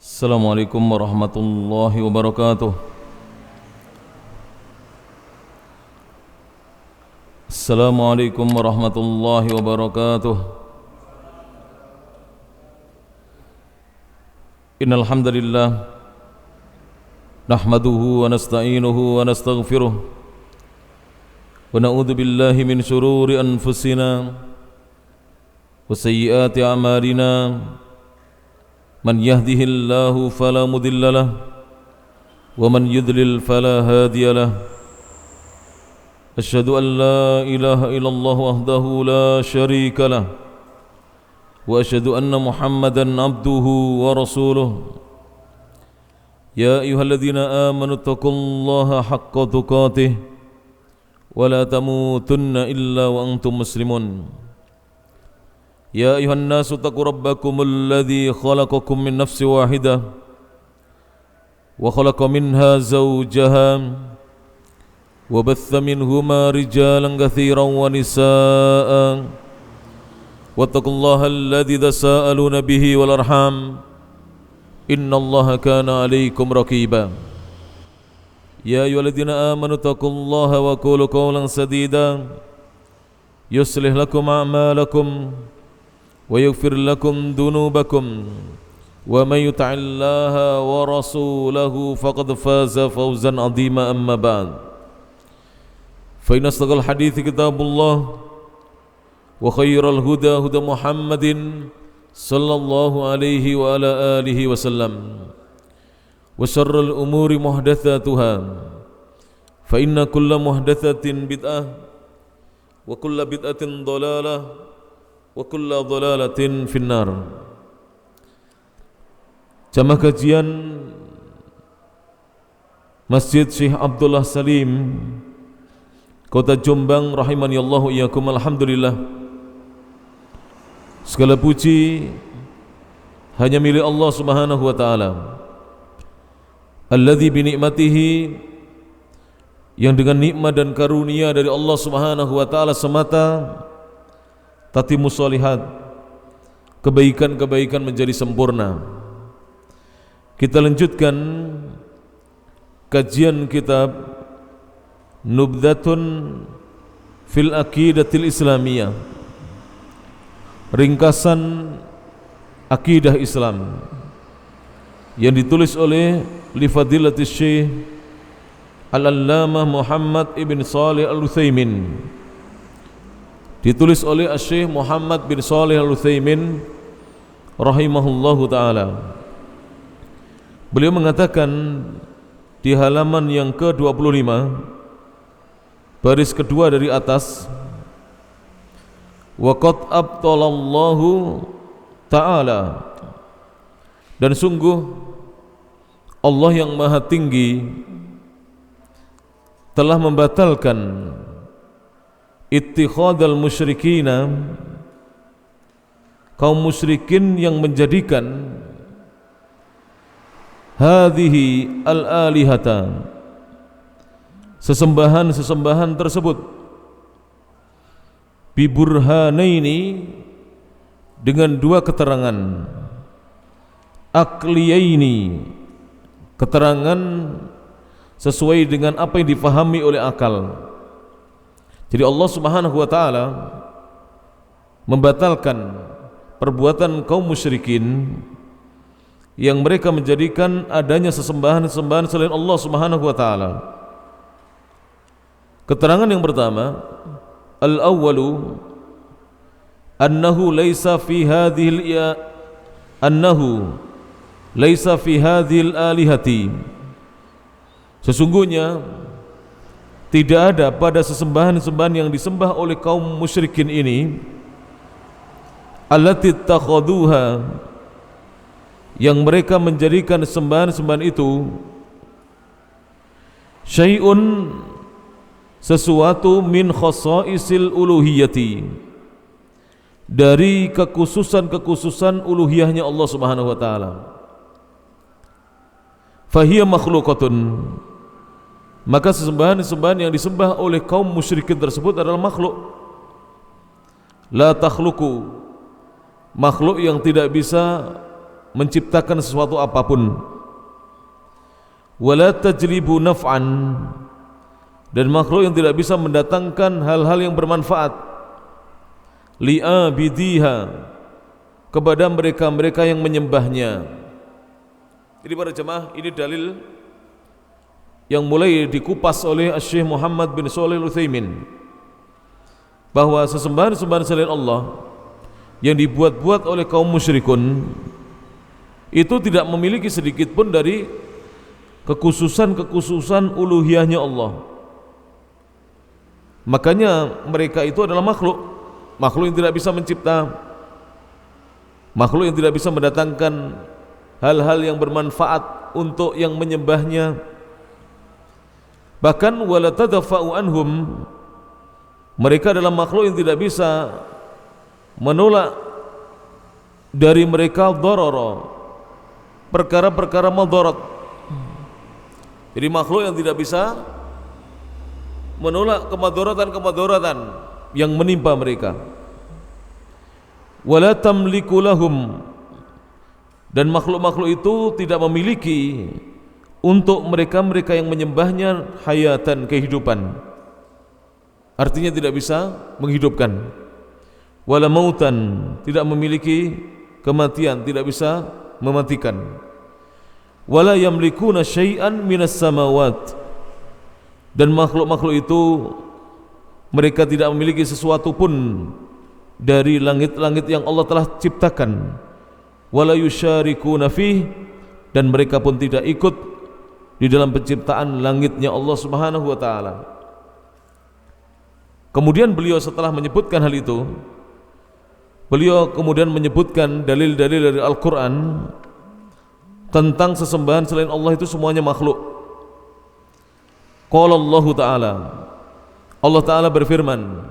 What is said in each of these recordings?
Assalamualaikum warahmatullahi wabarakatuh. Assalamualaikum warahmatullahi wabarakatuh. Innal hamdalillah nahmaduhu wa nasta'inuhu wa nastaghfiruh wa na'udzu billahi min shururi anfusina wa sayyiati a'malina. Man yahdihillahu fala mudilla lahu wa man yudlil fala hadiya lahu. Asyhadu an la ilaha illallah wahdahu la syarika lahu wa asyhadu anna Muhammadan abduhu wa rasuluh. Ya ayyuhalladzina amanu taqullaha haqqa tuqatih wa la tamutunna illa wa antum muslimun. Ya ayuhan nasu taqu rabbakumul ladzi khalaqakum min nafsin wahidah wa khalaqa minha zawjaha wa batha minhuma rijalan katsiran wa nisaa'a wattaqullaha alladzi tasaaluna bihi wal arham innallaha kana 'alaikum raqiba. Ya ayyuhalladzina amanu taqullaha wa qulu qawlan sadida yuslih lakum a'malakum wa yaghfir lakum dhunubakum wa may yuti'illaha wa rasulahu faqad faza fawzan 'azima. Amma ba'd, fa inna asdaqal hadithi kitabullah wa khairal huda huda Muhammadin sallallahu alaihi wa ala alihi wasallam wa syarrul umuri muhdatsatuha fa inna kulla muhdatsatin bid'ah wa kulla bid'atin dhalalah wa kullu dhalalatin finnar. Jamaah kajian Masjid Syekh Abdullah Salim, Kota Jombang, rahimani Allahu iyyakum. Alhamdulillah, segala puji hanya milik Allah Subhanahu wa taala, alladzi bi ni'matihi, yang dengan nikmat dan karunia dari Allah Subhanahu wa taala semata tatimu sholihat, kebaikan-kebaikan menjadi sempurna. Kita lanjutkan kajian kitab Nubdatun fil Aqidatil Islamiyah, ringkasan akidah Islam, yang ditulis oleh Fadilatul Syekh Al-Allamah Muhammad ibn Shalih Al-Utsaimin, ditulis oleh Syekh Muhammad bin Shalih Al-Utsaimin rahimahullahu ta'ala. Beliau mengatakan di halaman yang ke-25 baris kedua dari atas, wa qad abtalallahu ta'ala, dan sungguh Allah yang maha tinggi telah membatalkan ittikhadal musyrikina, kaum musyrikin yang menjadikan hadhihi al-alihata, sesembahan-sesembahan tersebut, biburhanaini, dengan dua keterangan, akliyaini, keterangan sesuai dengan apa yang difahami oleh akal. Jadi Allah Subhanahu wa taala membatalkan perbuatan kaum musyrikin yang mereka menjadikan adanya sesembahan-sesembahan selain Allah Subhanahu wa taala. Keterangan yang pertama, al-awwalu annahu laisa fi hadhihi al-alihati, sesungguhnya tidak ada pada sesembahan-sesembahan yang disembah oleh kaum musyrikin ini, allati takhaduha, yang mereka menjadikan sembahan-sembahan itu, syai'un, sesuatu, min khasaisil uluhiyati, dari kekhususan-kekhususan uluhiyahnya Allah Subhanahu wa taala. Fahiya makhluqatun, maka sesembahan-sesembahan yang disembah oleh kaum musyrikin tersebut adalah makhluk. La takhluqu, makhluk yang tidak bisa menciptakan sesuatu apapun. Wala tajlibu naf'an, dan makhluk yang tidak bisa mendatangkan hal-hal yang bermanfaat li'abidiha, kepada mereka-mereka yang menyembahnya. Jadi para jemaah, ini dalil yang mulai dikupas oleh Syekh Muhammad bin Shalih Al-Utsaimin, bahwa sesembahan-sembahan selain Allah yang dibuat-buat oleh kaum musyrikun itu tidak memiliki sedikit pun dari kekhususan uluhiyahnya Allah. Makanya mereka itu adalah makhluk yang tidak bisa mencipta, makhluk yang tidak bisa mendatangkan hal-hal yang bermanfaat untuk yang menyembahnya. Bahkan wala tadfa'u anhum, mereka adalah makhluk yang tidak bisa menolak dari mereka darara, perkara-perkara madarat. Jadi makhluk yang tidak bisa menolak kemadaratan yang menimpa mereka. Wala tamliku lahum, dan makhluk-makhluk itu tidak memiliki untuk mereka-mereka yang menyembahnya hayatan, kehidupan. Artinya tidak bisa menghidupkan. Wala mautan, tidak memiliki kematian, tidak bisa mematikan. Wala yamlikuna syai'an minas samawat, dan makhluk-makhluk itu mereka tidak memiliki sesuatu pun dari langit-langit yang Allah telah ciptakan. Wala yusyarikuna fih, dan mereka pun tidak ikut di dalam penciptaan langitnya Allah Subhanahu wa taala. Kemudian beliau setelah menyebutkan hal itu, beliau kemudian menyebutkan dalil-dalil dari Al-Qur'an tentang sesembahan selain Allah itu semuanya makhluk. Qala Allah Ta'ala, Allah Ta'ala berfirman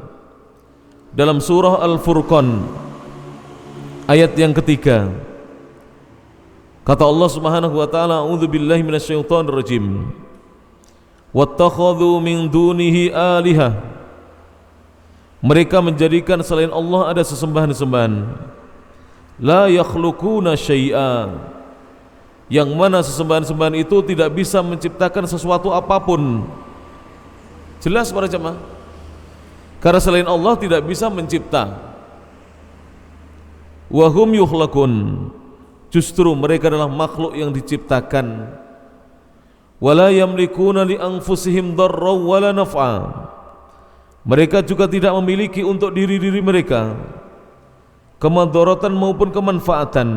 dalam surah Al-Furqan ayat yang ketiga. Kata Allah Subhanahu wa taala, a'udzu billahi minasyaitonir rajim. Wattakhadhu min dunihi alihah, mereka menjadikan selain Allah ada sesembahan-sembahan. La yakhluquna syai'a, yang mana sesembahan-sembahan itu tidak bisa menciptakan sesuatu apapun. Jelas para jemaah, karena selain Allah tidak bisa mencipta. Wa hum yukhlaqun, justru mereka adalah makhluk yang diciptakan. Wala yamlikuna li anfusihim darra wala naf'a, mereka juga tidak memiliki untuk diri-diri mereka kemadaratan maupun kemanfaatan.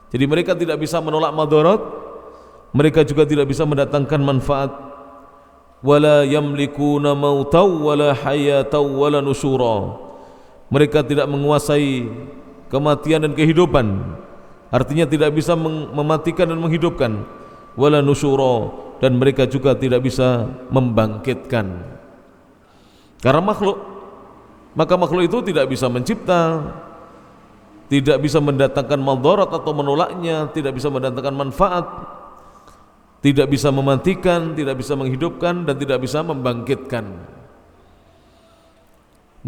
Jadi mereka tidak bisa menolak madarat, mereka juga tidak bisa mendatangkan manfaat. Wala yamlikuna mautaw wala hayataw wala nusyura, mereka tidak menguasai kematian dan kehidupan, artinya tidak bisa mematikan dan menghidupkan. Wala nusyura, dan mereka juga tidak bisa membangkitkan. Karena makhluk, maka makhluk itu tidak bisa mencipta, tidak bisa mendatangkan madarat atau menolaknya, tidak bisa mendatangkan manfaat, tidak bisa mematikan, tidak bisa menghidupkan, dan tidak bisa membangkitkan.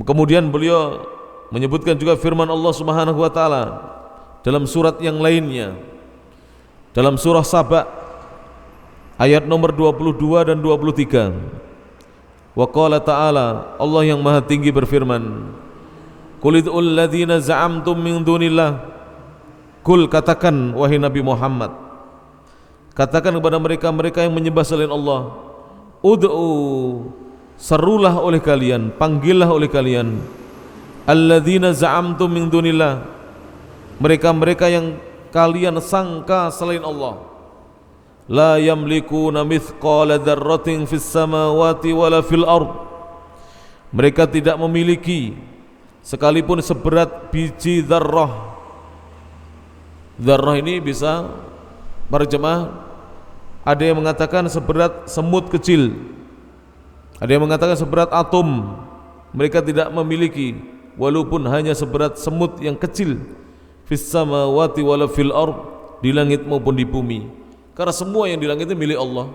Kemudian beliau menyebutkan juga firman Allah Subhanahu wa taala dalam surat yang lainnya, dalam surah Saba ayat nomor 22 dan 23. Wa qala ta'ala, Allah yang maha tinggi berfirman, Qul id'ul ladzina za'amtum min dunillah, kul, katakan wahai Nabi Muhammad, katakan kepada mereka-mereka yang menyembah selain Allah, ud'u, serulah oleh kalian, panggillah oleh kalian, alladzina za'amtum min dunillah, mereka-mereka yang kalian sangka selain Allah. La yamlikuna mithqala dzarratin fis samawati wala fil ard, mereka tidak memiliki sekalipun seberat biji dzarrah. Dzarrah ini bisa para jemaah, ada yang mengatakan seberat semut kecil, ada yang mengatakan seberat atom. Mereka tidak memiliki walaupun hanya seberat semut yang kecil, fis samawati wala fil ard, di langit maupun di bumi. Karena semua yang di langit itu milik Allah,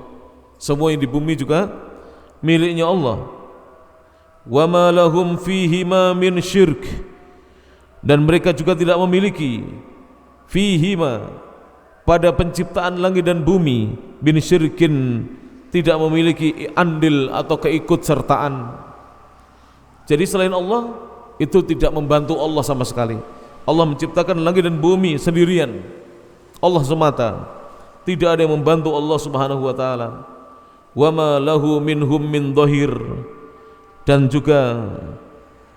semua yang di bumi juga miliknya Allah. Wa ma lahum fihi ma min syirk, dan mereka juga tidak memiliki fihima, pada penciptaan langit dan bumi, bin syirkin, tidak memiliki andil atau keikutsertaan. Jadi selain Allah itu tidak membantu Allah sama sekali. Allah menciptakan langit dan bumi sendirian, Allah semata, tidak ada yang membantu Allah Subhanahu wa taala. Wa ma lahu minhum min dhahir, dan juga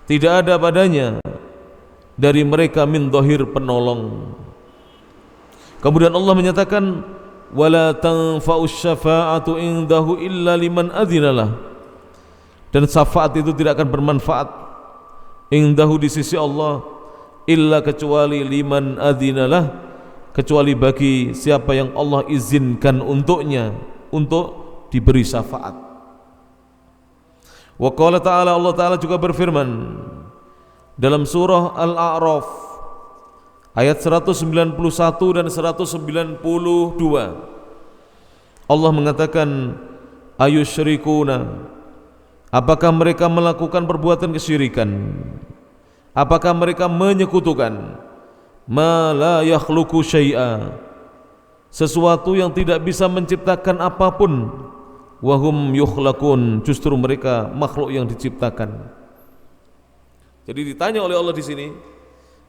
tidak ada padanya dari mereka min dhahir, penolong. Kemudian Allah menyatakan wala tanfa'us syafa'atu indahu illa liman adzinalah, dan syafaat itu tidak akan bermanfaat indahu, di sisi Allah, illa, kecuali liman adzinalah, kecuali bagi siapa yang Allah izinkan untuknya untuk diberi syafaat. Wa qala ta'ala, Allah Ta'ala juga berfirman dalam surah Al-A'raf ayat 191 dan 192. Allah mengatakan ayusyrikuna, apakah mereka melakukan perbuatan kesyirikan, apakah mereka menyekutukan ma la yakhluqu syai'a, sesuatu yang tidak bisa menciptakan apapun, wahum yukhlaqun, justru mereka makhluk yang diciptakan. Jadi ditanya oleh Allah di sini,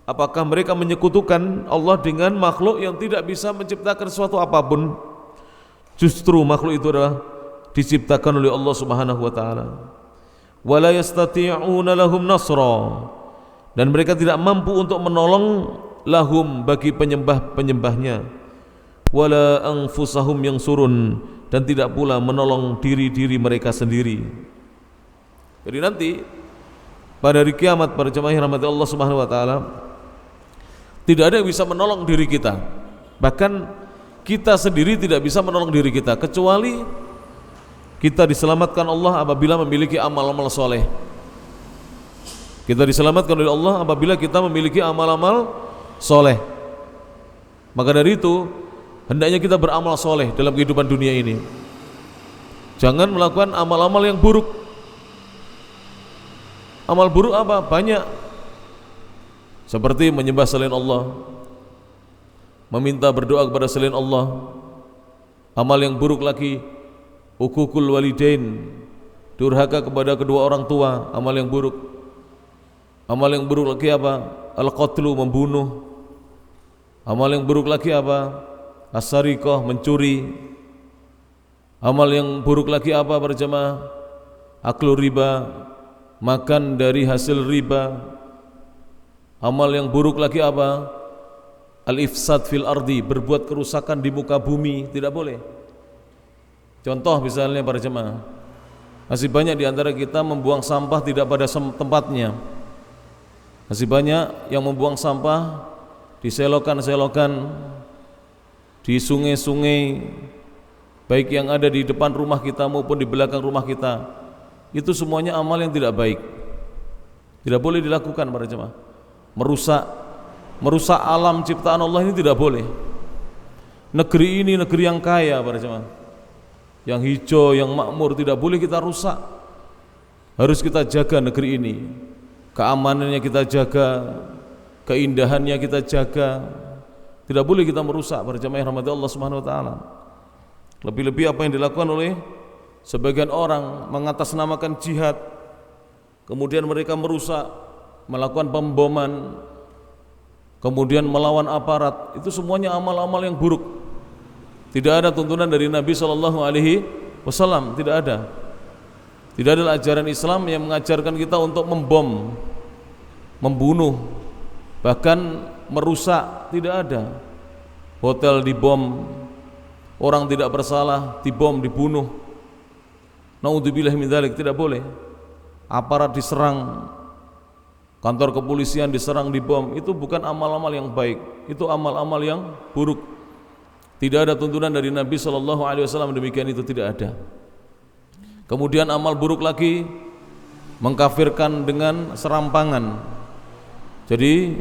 apakah mereka menyekutukan Allah dengan makhluk yang tidak bisa menciptakan sesuatu apapun, justru makhluk itu adalah diciptakan oleh Allah Subhanahu wa taala. Wala yastati'una lahum nasra, dan mereka tidak mampu untuk menolong lahum, bagi penyembah-penyembahnya. Wala anfusahum yansurun, dan tidak pula menolong diri-diri mereka sendiri. Jadi nanti pada hari kiamat, para jemaah yang rahmati Allah Subhanahu wa taala, tidak ada yang bisa menolong diri kita. Bahkan kita sendiri tidak bisa menolong diri kita, kecuali kita diselamatkan Allah apabila memiliki amal-amal soleh. Kita diselamatkan oleh Allah apabila kita memiliki amal-amal soleh. Maka dari itu hendaknya kita beramal soleh dalam kehidupan dunia ini. Jangan melakukan amal-amal yang buruk. Amal buruk apa? Banyak. Seperti menyembah selain Allah, meminta berdoa kepada selain Allah. Amal yang buruk lagi, hukukul walidain, durhaka kepada kedua orang tua, amal yang buruk. Amal yang buruk lagi apa? Al-qatlu, membunuh. Amal yang buruk lagi apa? As-sariqah, mencuri. Amal yang buruk lagi apa para jemaah? Aklu riba, makan dari hasil riba. Amal yang buruk lagi apa? Al-ifsad fil ardi, berbuat kerusakan di muka bumi, tidak boleh. Contoh misalnya para jemaah, masih banyak di antara kita membuang sampah tidak pada tempatnya. Masih banyak yang membuang sampah di selokan-selokan, di sungai-sungai, baik yang ada di depan rumah kita maupun di belakang rumah kita. Itu semuanya amal yang tidak baik, tidak boleh dilakukan para jemaah. Merusak alam ciptaan Allah ini tidak boleh. Negeri ini negeri yang kaya para jemaah, yang hijau, yang makmur, tidak boleh kita rusak. Harus kita jaga negeri ini, keamanannya kita jaga, keindahannya kita jaga. Tidak boleh kita merusak para jemaah yang rahmati Allah Subhanahu wa taala. Lebih-lebih apa yang dilakukan oleh sebagian orang, mengatasnamakan jihad, kemudian mereka merusak, melakukan pemboman, kemudian melawan aparat. Itu semuanya amal-amal yang buruk. Tidak ada tuntunan dari Nabi SAW, tidak ada. Tidak ada ajaran Islam yang mengajarkan kita untuk membom, membunuh, bahkan merusak. Tidak ada. Hotel dibom, orang tidak bersalah dibom, dibunuh. Naudzubillah min dzalik, tidak boleh. Aparat diserang, kantor kepolisian diserang, dibom. Itu bukan amal-amal yang baik, itu amal-amal yang buruk. Tidak ada tuntunan dari Nabi SAW demikian, itu tidak ada. Kemudian amal buruk lagi, mengkafirkan dengan serampangan. Jadi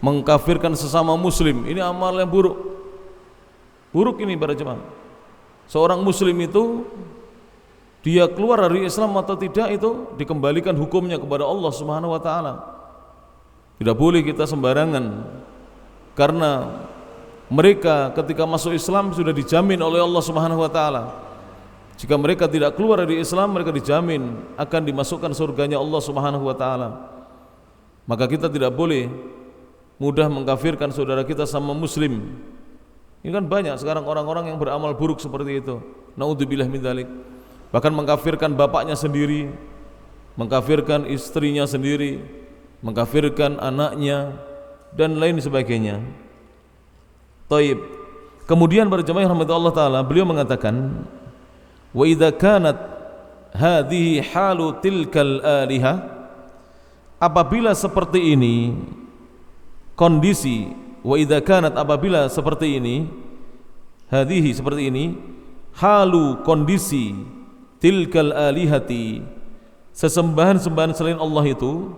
mengkafirkan sesama muslim, ini amal yang buruk. Buruk ini para jemaah. Seorang muslim itu, dia keluar dari Islam atau tidak, itu dikembalikan hukumnya kepada Allah Subhanahu wa taala. Tidak boleh kita sembarangan, karena mereka ketika masuk Islam sudah dijamin oleh Allah Subhanahu wa taala. Jika mereka tidak keluar dari Islam, mereka dijamin akan dimasukkan surganya Allah Subhanahu wa taala. Maka kita tidak boleh mudah mengkafirkan saudara kita sama muslim. Ini kan banyak sekarang orang-orang yang beramal buruk seperti itu. Naudzubillah min dzalik. Bahkan mengkafirkan bapaknya sendiri, mengkafirkan istrinya sendiri, mengkafirkan anaknya dan lain sebagainya. Taib. Kemudian para jemaah rahmatullah Allah taala, beliau mengatakan, wa idza kanat hadhihi halu tilkal alihah, apabila seperti ini kondisi, wa idza kanat, apabila seperti ini, hadhihi, seperti ini, halu, kondisi, tilkal alihati, sesembahan-sembahan selain Allah itu,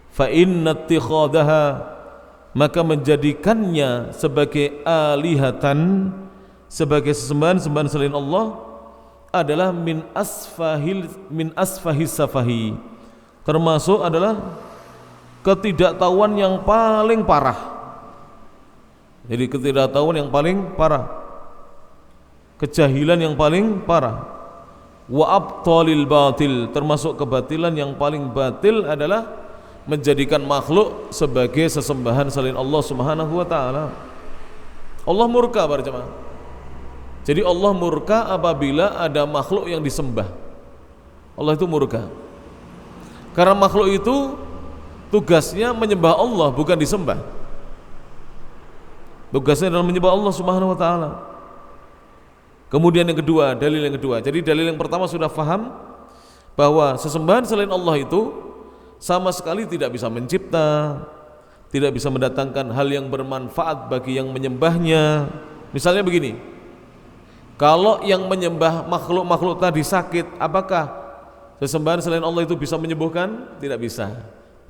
fa inna ittikhadaha, maka menjadikannya sebagai alihatan, sebagai sesembahan-sembahan selain Allah adalah min asfahis safahi, termasuk adalah ketidaktahuan yang paling parah. Jadi ketidaktahuan yang paling parah, kejahilan yang paling parah. Wa abtalil batil, termasuk kebatilan yang paling batil adalah menjadikan makhluk sebagai sesembahan selain Allah Subhanahu wa taala. Allah murka para jemaah. Jadi Allah murka apabila ada makhluk yang disembah. Allah itu murka. Karena makhluk itu tugasnya menyembah Allah, bukan disembah. Tugasnya adalah menyembah Allah Subhanahu wa taala. Kemudian yang kedua, dalil yang kedua. Jadi dalil yang pertama sudah faham bahwa sesembahan selain Allah itu sama sekali tidak bisa mencipta, tidak bisa mendatangkan hal yang bermanfaat bagi yang menyembahnya. Misalnya begini, kalau yang menyembah makhluk-makhluk tadi sakit, apakah sesembahan selain Allah itu bisa menyembuhkan? Tidak bisa.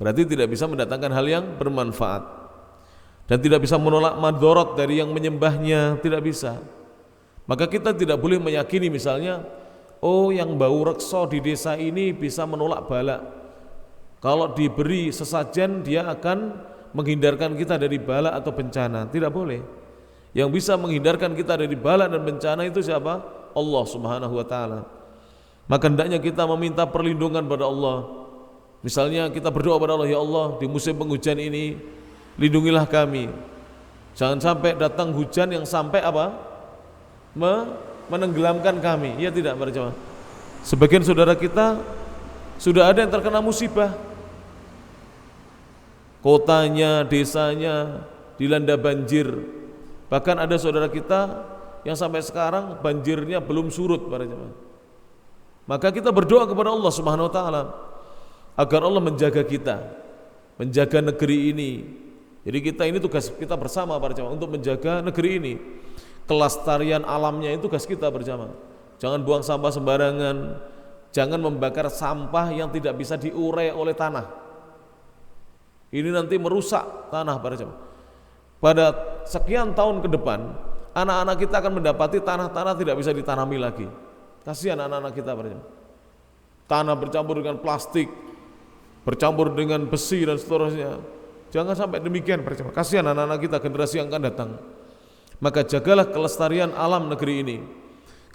Berarti tidak bisa mendatangkan hal yang bermanfaat, dan tidak bisa menolak madorot dari yang menyembahnya, tidak bisa. Maka kita tidak boleh meyakini misalnya, oh yang bau rekso di desa ini bisa menolak bala. Kalau diberi sesajen dia akan menghindarkan kita dari bala atau bencana. Tidak boleh. Yang bisa menghindarkan kita dari bala dan bencana itu siapa? Allah Subhanahu wa taala. Maka hendaknya kita meminta perlindungan pada Allah. Misalnya kita berdoa pada Allah, ya Allah, di musim penghujan ini lindungilah kami. Jangan sampai datang hujan yang sampai apa? Menenggelamkan kami. Ya tidak, para jemaah. Sebagian saudara kita sudah ada yang terkena musibah, kotanya, desanya dilanda banjir. Bahkan ada saudara kita yang sampai sekarang banjirnya belum surut, para jemaah. Maka kita berdoa kepada Allah Subhanahu wa taala agar Allah menjaga kita, menjaga negeri ini. Jadi kita ini tugas kita bersama, para jemaah, untuk menjaga negeri ini. Kelestarian alamnya itu tugas kita bersama. Jangan buang sampah sembarangan, jangan membakar sampah yang tidak bisa diurai oleh tanah. Ini nanti merusak tanah, para jemaah. Pada sekian tahun ke depan, anak-anak kita akan mendapati tanah-tanah tidak bisa ditanami lagi. Kasihan anak-anak kita, para jemaah. Tanah bercampur dengan plastik, bercampur dengan besi dan seterusnya. Jangan sampai demikian, para jemaah. Kasihan anak-anak kita, generasi yang akan datang. Maka jagalah kelestarian alam negeri ini.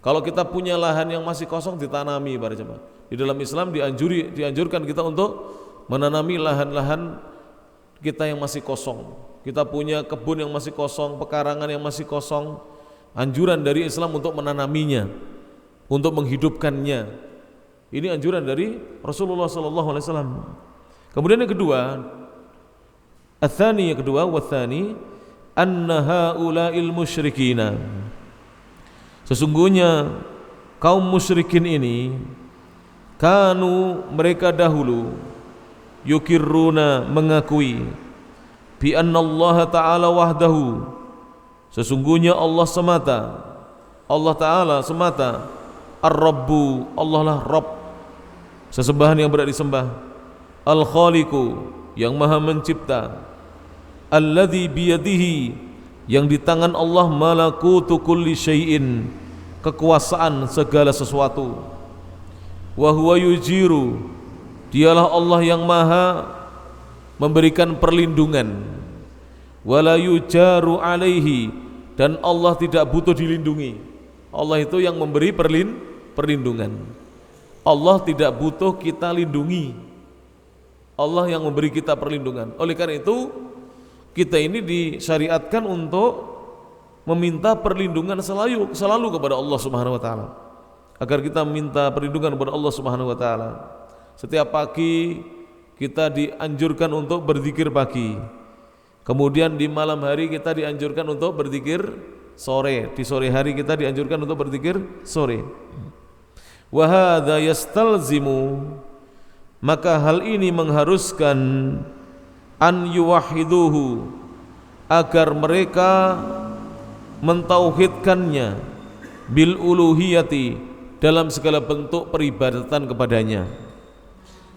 Kalau kita punya lahan yang masih kosong, ditanami, para jemaah. Di dalam Islam dianjurkan kita untuk menanami lahan-lahan kita yang masih kosong. Kita punya kebun yang masih kosong, pekarangan yang masih kosong. Anjuran dari Islam untuk menanaminya, untuk menghidupkannya. Ini anjuran dari Rasulullah SAW. Kemudian yang kedua, ats-tsani, yang kedua, watsani anna haula'il musyrikina, sesungguhnya kaum musyrikin ini, kanu, mereka dahulu, yukirruna, mengakui, bi anna Allah Ta'ala wahdahu, sesungguhnya Allah semata, Allah Ta'ala semata, ar-rabbu, Allah lah Rabb, sesembahan yang berhak disembah, al-khaliqu, yang maha mencipta, alladzi biyadihi, yang di tangan Allah malakutu kulli syai'in, kekuasaan segala sesuatu, wa huwa yujiru, dialah Allah yang maha memberikan perlindungan, wala yujaru alaihi, dan Allah tidak butuh dilindungi. Allah itu yang memberi perlindungan. Allah tidak butuh kita lindungi. Allah yang memberi kita perlindungan. Oleh karena itu kita ini disyariatkan untuk meminta perlindungan selalu kepada Allah Subhanahu wa taala. Agar kita minta perlindungan kepada Allah Subhanahu wa taala. Setiap pagi kita dianjurkan untuk berzikir pagi. Kemudian di malam hari kita dianjurkan untuk berzikir sore. Di sore hari kita dianjurkan untuk berzikir sore. Wa hadza yastalzimu, maka hal ini mengharuskan an yuwahhiduhu, agar mereka mentauhidkannya bil uluhiyati, dalam segala bentuk peribadatan kepadanya.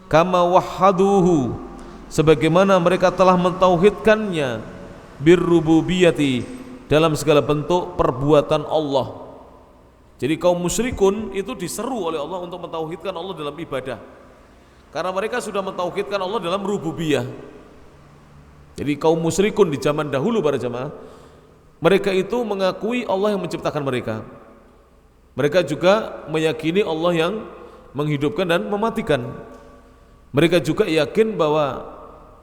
Kama wahhaduhu, sebagaimana mereka telah mentauhidkannya bir rububiyati, dalam segala bentuk perbuatan Allah. Jadi kaum musyrikun itu diseru oleh Allah untuk mentauhidkan Allah dalam ibadah, karena mereka sudah mentauhidkan Allah dalam rububiyah. Jadi kaum musyrikun di zaman dahulu para jamaah, mereka itu mengakui Allah yang menciptakan mereka. Mereka juga meyakini Allah yang menghidupkan dan mematikan. Mereka juga yakin bahwa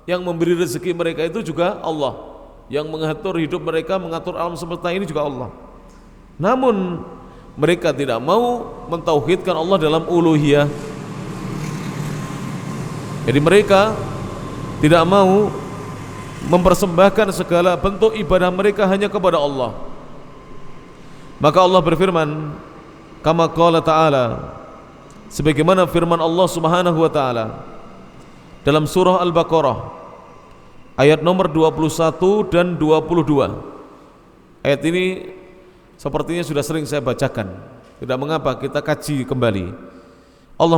yang memberi rezeki mereka itu juga Allah, yang mengatur hidup mereka, mengatur alam semesta ini juga Allah. Namun mereka tidak mau mentauhidkan Allah dalam uluhiyah. Jadi mereka tidak mau mempersembahkan segala bentuk ibadah mereka hanya kepada Allah. Maka Allah berfirman, kama qala ta'ala, sebagaimana firman Allah Subhanahu wa taala dalam surah Al-Baqarah ayat nomor 21 dan 22. Ayat ini sepertinya sudah sering saya bacakan, tidak mengapa kita kaji kembali. Allah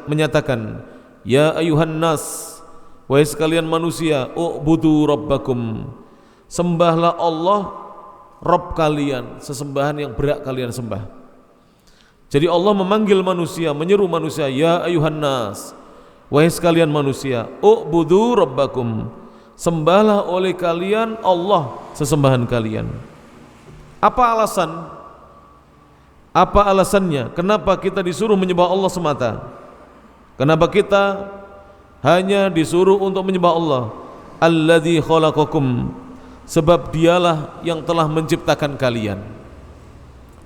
menyatakan, ya ayuhan nas, wahai sekalian manusia, u'budu rabbakum, sembahlah Allah Rabb kalian, sesembahan yang berhak kalian sembah. Jadi Allah memanggil manusia, menyeru manusia, ya ayuhan nas, wahai sekalian manusia, u'budu rabbakum, sembahlah oleh kalian Allah sesembahan kalian. Apa alasan? Apa alasannya? Kenapa kita disuruh menyembah Allah semata? Kenapa kita hanya disuruh untuk menyembah Allah? Alladzi khalaqakum, sebab dialah yang telah menciptakan kalian.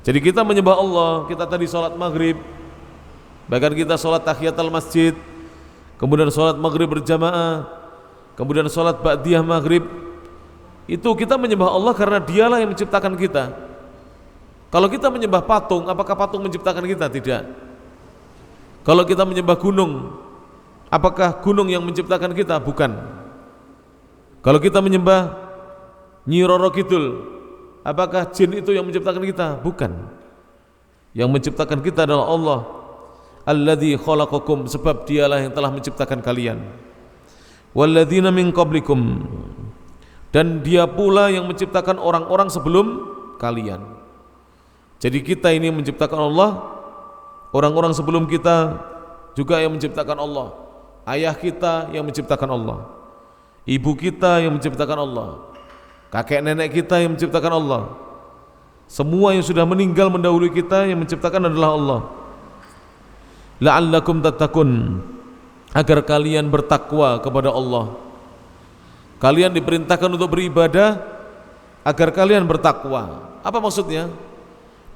Jadi kita menyembah Allah, kita tadi sholat maghrib, bahkan kita sholat tahiyatul masjid, kemudian sholat maghrib berjamaah, kemudian sholat ba'diyah maghrib. Itu kita menyembah Allah karena dialah yang menciptakan kita. Kalau kita menyembah patung, apakah patung menciptakan kita? Tidak. Kalau kita menyembah gunung, apakah gunung yang menciptakan kita? Bukan. Kalau kita menyembah Nyi Roro Kidul, apakah jin itu yang menciptakan kita? Bukan. Yang menciptakan kita adalah Allah. Alladzi khalaqakum, sebab dialah yang telah menciptakan kalian. Walladzina min qablikum, dan dia pula yang menciptakan orang-orang sebelum kalian. Jadi kita ini menciptakan Allah, orang-orang sebelum kita juga yang menciptakan Allah. Ayah kita yang menciptakan Allah, ibu kita yang menciptakan Allah, kakek nenek kita yang menciptakan Allah. Semua yang sudah meninggal mendahului kita yang menciptakan adalah Allah. La'allakum tattaqun, agar kalian bertakwa kepada Allah. Kalian diperintahkan untuk beribadah agar kalian bertakwa. Apa maksudnya?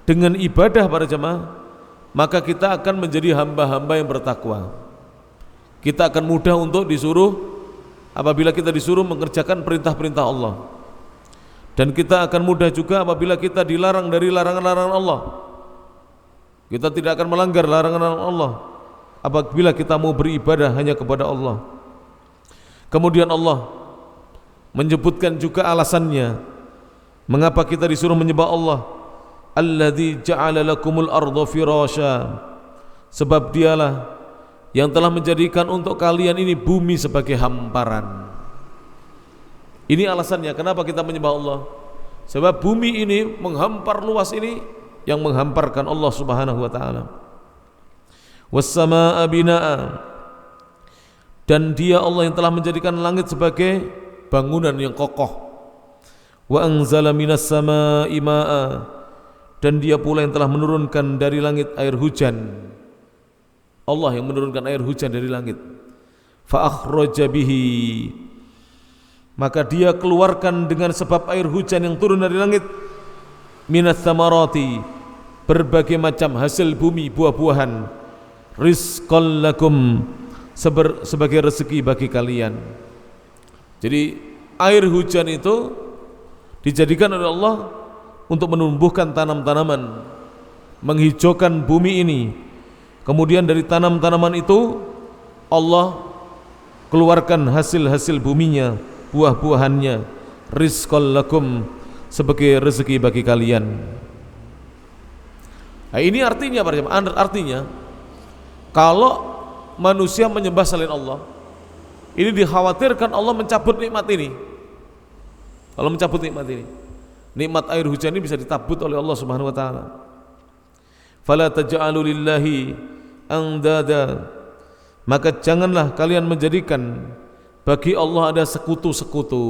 Dengan ibadah para jemaah, maka kita akan menjadi hamba-hamba yang bertakwa. Kita akan mudah untuk disuruh, apabila kita disuruh mengerjakan perintah-perintah Allah. Dan kita akan mudah juga apabila kita dilarang dari larangan-larangan Allah. Kita tidak akan melanggar larangan Allah apabila kita mau beribadah hanya kepada Allah. Kemudian Allah menyebutkan juga alasannya mengapa kita disuruh menyembah Allah. Alladzi ja'ala lakumul arda firasya, sebab dialah yang telah menjadikan untuk kalian ini bumi sebagai hamparan. Ini alasannya kenapa kita menyembah Allah. Sebab bumi ini menghampar luas ini, yang menghamparkan Allah Subhanahu wa taala. Was-samaa'a binaa'a, dan dia Allah yang telah menjadikan langit sebagai bangunan yang kokoh. Wa anzala minas samaa'i maa'a, dan dia pula yang telah menurunkan dari langit air hujan. Allah yang menurunkan air hujan dari langit. Fa akhraja bihi, maka dia keluarkan dengan sebab air hujan yang turun dari langit, minas samarati, berbagai macam hasil bumi, buah-buahan, rizqan lakum, sebagai rezeki bagi kalian. Jadi air hujan itu dijadikan oleh Allah untuk menumbuhkan tanam-tanaman, menghijaukan bumi ini. Kemudian dari tanam-tanaman itu Allah keluarkan hasil-hasil buminya, buah-buahannya, rizqan lakum, sebagai rezeki bagi kalian. Nah, ini artinya apa? Artinya kalau manusia menyembah selain Allah, ini dikhawatirkan Allah mencabut nikmat ini. Allah mencabut nikmat ini. Nikmat air hujan ini bisa dicabut oleh Allah Subhanahu wa taala. Fala taj'alu lillahi andada, maka janganlah kalian menjadikan bagi Allah ada sekutu-sekutu.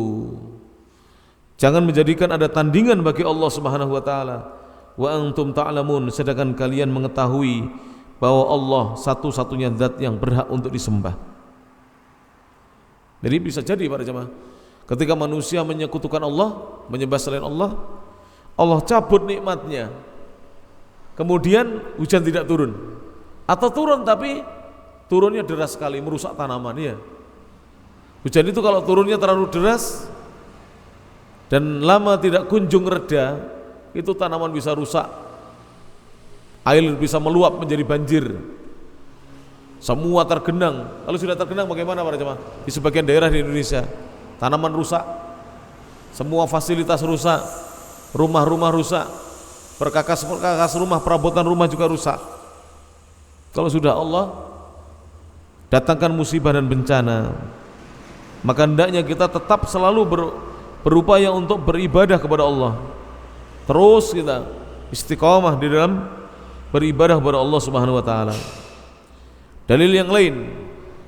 Jangan menjadikan ada tandingan bagi Allah Subhanahu wa taala. Wa antum ta'lamun, sedangkan kalian mengetahui bahwa Allah satu-satunya zat yang berhak untuk disembah. Jadi bisa jadi para jemaah, ketika manusia menyekutukan Allah, menyembah selain Allah, Allah cabut nikmatnya. Kemudian hujan tidak turun, atau turun tapi turunnya deras sekali, merusak tanaman ya. Hujan itu kalau turunnya terlalu deras dan lama tidak kunjung reda, itu tanaman bisa rusak. Air bisa meluap menjadi banjir. Semua tergenang. Kalau sudah tergenang bagaimana para jemaah? Di sebagian daerah di Indonesia, tanaman rusak, semua fasilitas rusak, rumah-rumah rusak, perkakas rumah, perabotan rumah juga rusak. Kalau sudah Allah datangkan musibah dan bencana, maka hendaknya kita tetap selalu berupaya untuk beribadah kepada Allah. Terus kita istiqamah di dalam beribadah kepada Allah Subhanahu wa taala. Dalil yang lain,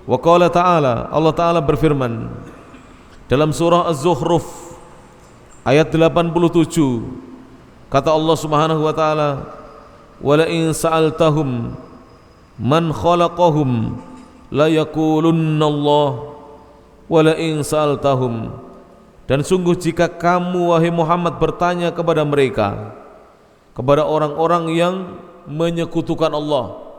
wa qala ta'ala, Allah taala berfirman dalam surah Az-Zukhruf ayat 87, kata Allah Subhanahu wa taala, wa la in sa'altahum man khalaqahum la yaqulunna Allah wa la in sa'altahum, dan sungguh jika kamu wahai Muhammad bertanya kepada mereka, kepada orang-orang yang menyekutukan Allah,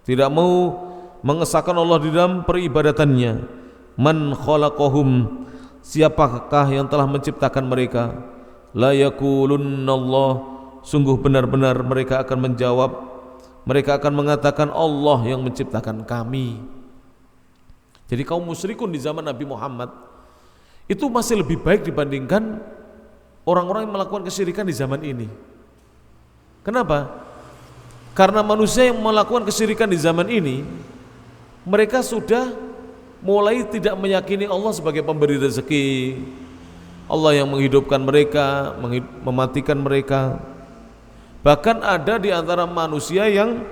tidak mau mengesahkan Allah di dalam peribadatannya, man khalaqahum, siapakah yang telah menciptakan mereka, la yaqulunna Allah, sungguh benar-benar mereka akan menjawab, mereka akan mengatakan Allah yang menciptakan kami. Jadi kaum musyrikun di zaman Nabi Muhammad itu masih lebih baik dibandingkan orang-orang yang melakukan kesyirikan di zaman ini. Kenapa? Karena manusia yang melakukan kesyirikan di zaman ini, mereka sudah mulai tidak meyakini Allah sebagai pemberi rezeki, Allah yang menghidupkan mereka, mematikan mereka. Bahkan ada di antara manusia yang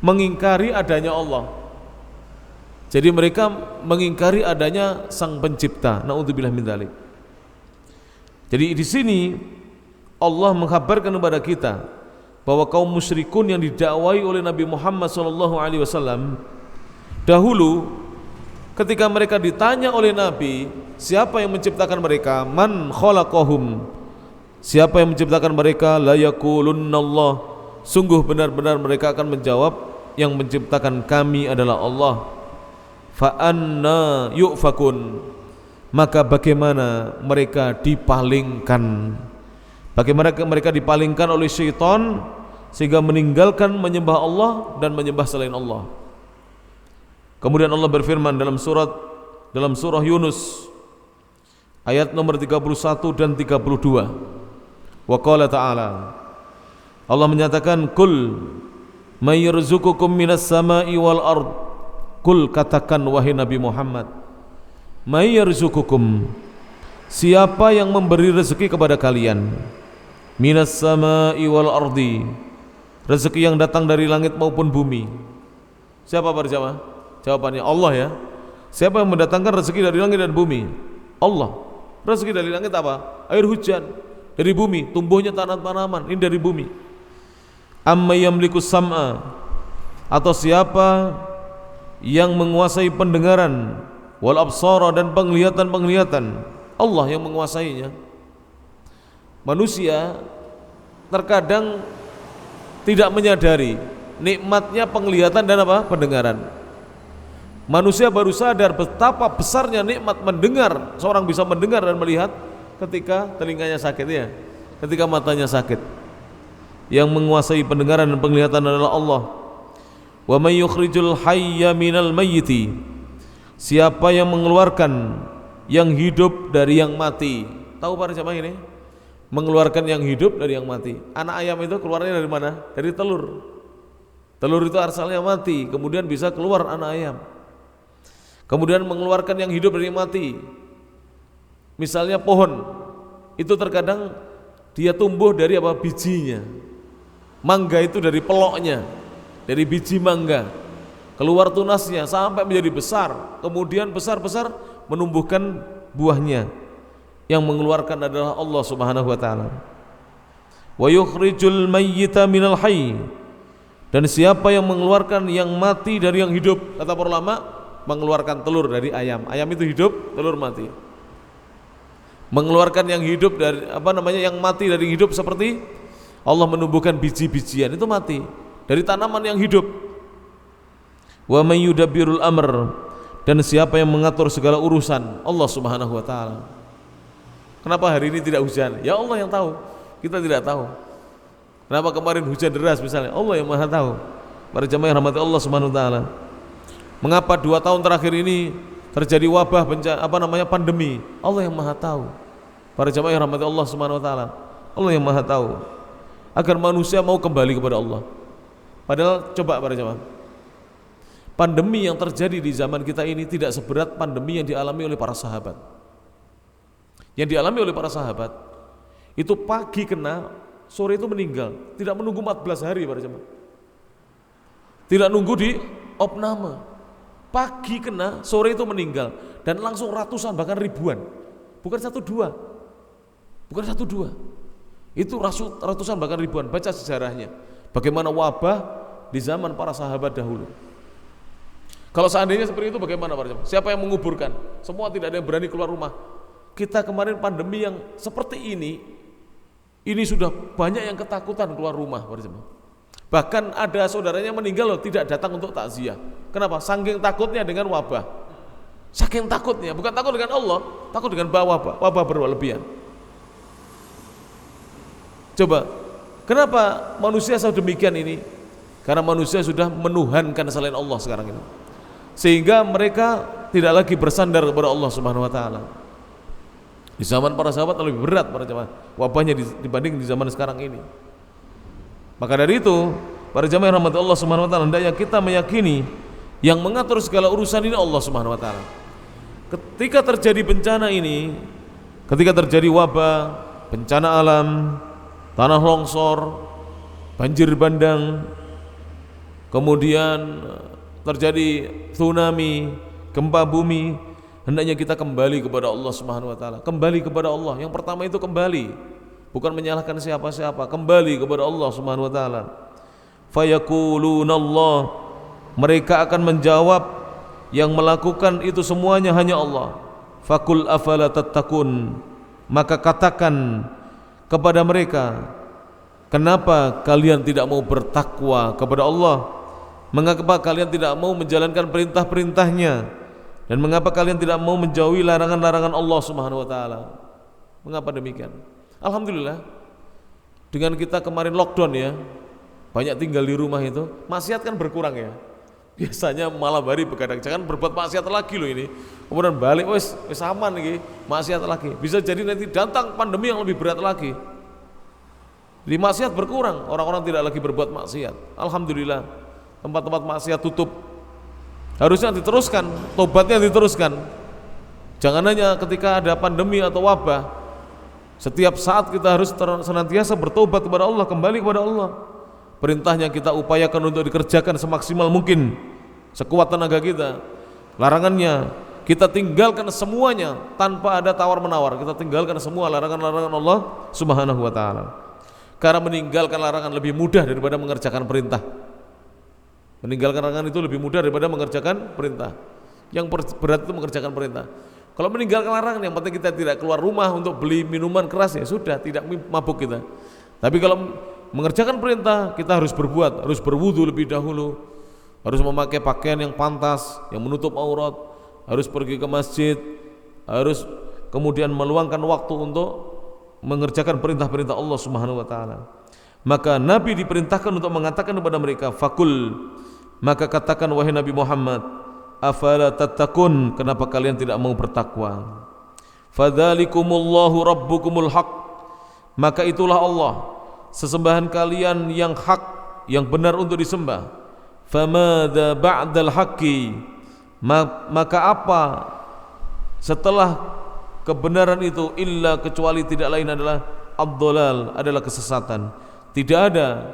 mengingkari adanya Allah. Jadi mereka mengingkari adanya Sang Pencipta. Na'udzubillah min dzalik. Jadi di sini Allah mengkhabarkan kepada kita bahwa kaum musyrikun yang didakwai oleh Nabi Muhammad SAW dahulu, ketika mereka ditanya oleh Nabi siapa yang menciptakan mereka, man khalaqahum, siapa yang menciptakan mereka, la yaqulunna Allah, sungguh benar-benar mereka akan menjawab yang menciptakan kami adalah Allah. Fa anna yu'fakun, maka bagaimana mereka dipalingkan, bagaimana mereka dipalingkan oleh syaitan sehingga meninggalkan menyembah Allah dan menyembah selain Allah. Kemudian Allah berfirman dalam surah Yunus ayat nomor 31 dan 32. Wa qala ta'ala, Allah menyatakan, kul may yarzuqukum minas sama'i wal ard, kul, katakan wahai Nabi Muhammad, may yarzuqukum, siapa yang memberi rezeki kepada kalian, minas sama'i wal ardi, rezeki yang datang dari langit maupun bumi. Siapa berjamaah? Jawabannya Allah ya. Siapa yang mendatangkan rezeki dari langit dan bumi? Allah. Rezeki dari langit apa? Air hujan. Dari bumi, tumbuhnya tanaman-tanaman, ini dari bumi. Amma yamliku sam'a, atau siapa yang menguasai pendengaran, wal absara, dan penglihatan-penglihatan. Allah yang menguasainya. Manusia terkadang tidak menyadari nikmatnya penglihatan dan apa? Pendengaran. Manusia baru sadar betapa besarnya nikmat mendengar. Seorang bisa mendengar dan melihat ketika telinganya sakit, ya, ketika matanya sakit. Yang menguasai pendengaran dan penglihatan adalah Allah. Wa may yukhrijul hayya minal mayyiti, siapa yang mengeluarkan yang hidup dari yang mati. Tahu para jamaah ini? Mengeluarkan yang hidup dari yang mati. Anak ayam itu keluarnya dari mana? Dari telur. Telur itu asalnya mati, kemudian bisa keluar anak ayam. Kemudian mengeluarkan yang hidup dari yang mati. Misalnya pohon, itu terkadang dia tumbuh dari apa? Bijinya. Mangga itu dari peloknya, dari biji mangga. Keluar tunasnya sampai menjadi besar, kemudian besar-besar menumbuhkan buahnya. Yang mengeluarkan adalah Allah Subhanahu wa taala. Wa yukhrijul mayyita minal hayy, dan siapa yang mengeluarkan yang mati dari yang hidup, kata para ulama, mengeluarkan telur dari ayam. Ayam itu hidup, telur mati. Mengeluarkan yang hidup dari yang mati dari hidup, seperti Allah menumbuhkan biji-bijian, itu mati dari tanaman yang hidup. Wa may yudabbirul amr, dan siapa yang mengatur segala urusan, Allah Subhanahu wa taala. Kenapa hari ini tidak hujan? Ya Allah yang tahu, kita tidak tahu. Kenapa kemarin hujan deras misalnya? Allah yang Maha tahu. Para jamaah yang rahmati Allah Subhanahu wa taala. Mengapa 2 tahun terakhir ini terjadi wabah pandemi? Allah yang Maha tahu. Para jamaah yang rahmati Allah Subhanahu wa taala, Allah yang Maha tahu. Agar manusia mau kembali kepada Allah. Padahal coba para jamaah, pandemi yang terjadi di zaman kita ini tidak seberat pandemi yang dialami oleh para sahabat. Yang dialami oleh para sahabat itu pagi kena, sore itu meninggal, tidak menunggu 14 hari para jamaah. Tidak nunggu di opname. Pagi kena, sore itu meninggal, dan langsung ratusan bahkan ribuan. Bukan 1 2. Bukan 1 2. Itu ratusan bahkan ribuan. Baca sejarahnya, bagaimana wabah di zaman para sahabat dahulu. Kalau seandainya seperti itu, bagaimana para jemaah? Siapa yang menguburkan? Semua tidak ada yang berani keluar rumah. Kita kemarin pandemi yang seperti ini sudah banyak yang ketakutan keluar rumah para jemaah. Bahkan ada saudaranya meninggal loh, tidak datang untuk takziah. Kenapa? Saking takutnya dengan wabah. Saking takutnya, bukan takut dengan Allah, takut dengan wabah berlebihan. Coba, kenapa manusia sedemikian ini? Karena manusia sudah menuhankan selain Allah sekarang ini, sehingga mereka tidak lagi bersandar kepada Allah Subhanahu wa taala. Di zaman para sahabat lebih berat para jemaah wabahnya dibanding di zaman sekarang ini. Maka dari itu, para jemaah rahmat Allah Subhanahu wa taala, hendaknya kita meyakini yang mengatur segala urusan ini Allah Subhanahu wa taala. Ketika terjadi bencana ini, ketika terjadi wabah, bencana alam, tanah longsor, banjir bandang, kemudian terjadi tsunami, gempa bumi, hendaknya kita kembali kepada Allah Subhanahu wa taala. Kembali kepada Allah. Yang pertama itu kembali, bukan menyalahkan siapa-siapa, kembali kepada Allah Subhanahu wa taala. Fayaqulunallah, mereka akan menjawab yang melakukan itu semuanya hanya Allah. Fakul afala tattaqun, maka katakan kepada mereka, kenapa kalian tidak mau bertakwa kepada Allah? Mengapa kalian tidak mau menjalankan perintah-perintahnya? Dan mengapa kalian tidak mau menjauhi larangan-larangan Allah Subhanahu wa taala? Mengapa demikian? Alhamdulillah, dengan kita kemarin lockdown ya, banyak tinggal di rumah itu, maksiat kan berkurang ya. Biasanya malam hari begadang, jangan berbuat maksiat lagi loh ini. Kemudian balik, wes aman lagi, maksiat lagi. Bisa jadi nanti datang pandemi yang lebih berat lagi. Di maksiat berkurang, orang-orang tidak lagi berbuat maksiat. Alhamdulillah, tempat-tempat maksiat tutup. Harusnya diteruskan, tobatnya diteruskan. Jangan hanya ketika ada pandemi atau wabah. Setiap saat kita harus senantiasa bertobat kepada Allah, kembali kepada Allah. Perintahnya kita upayakan untuk dikerjakan semaksimal mungkin, sekuat tenaga kita. Larangannya Kita tinggalkan semuanya tanpa ada tawar-menawar. Kita tinggalkan semua larangan-larangan Allah Subhanahu wa taala. Karena meninggalkan larangan lebih mudah daripada mengerjakan perintah. Meninggalkan larangan itu lebih mudah daripada mengerjakan perintah. Yang berat itu mengerjakan perintah. Kalau meninggalkan larangan, yang penting kita tidak keluar rumah untuk beli minuman keras, ya sudah, tidak mabuk kita. Tapi kalau mengerjakan perintah, kita harus berbuat, harus berwudu lebih dahulu, harus memakai pakaian yang pantas, yang menutup aurat, harus pergi ke masjid, harus kemudian meluangkan waktu untuk mengerjakan perintah-perintah Allah Subhanahu wa taala. Maka Nabi diperintahkan untuk mengatakan kepada mereka, fakul, maka katakan wahai Nabi Muhammad, afala tattaqun, kenapa kalian tidak mau bertakwa? Fadzalikumullahu rabbukumul haq, maka itulah Allah sesembahan kalian yang hak, yang benar untuk disembah. Famadza ba'dal haqqi, maka apa setelah kebenaran itu, illa kecuali tidak lain adalah ad-dhalal, adalah kesesatan. Tidak ada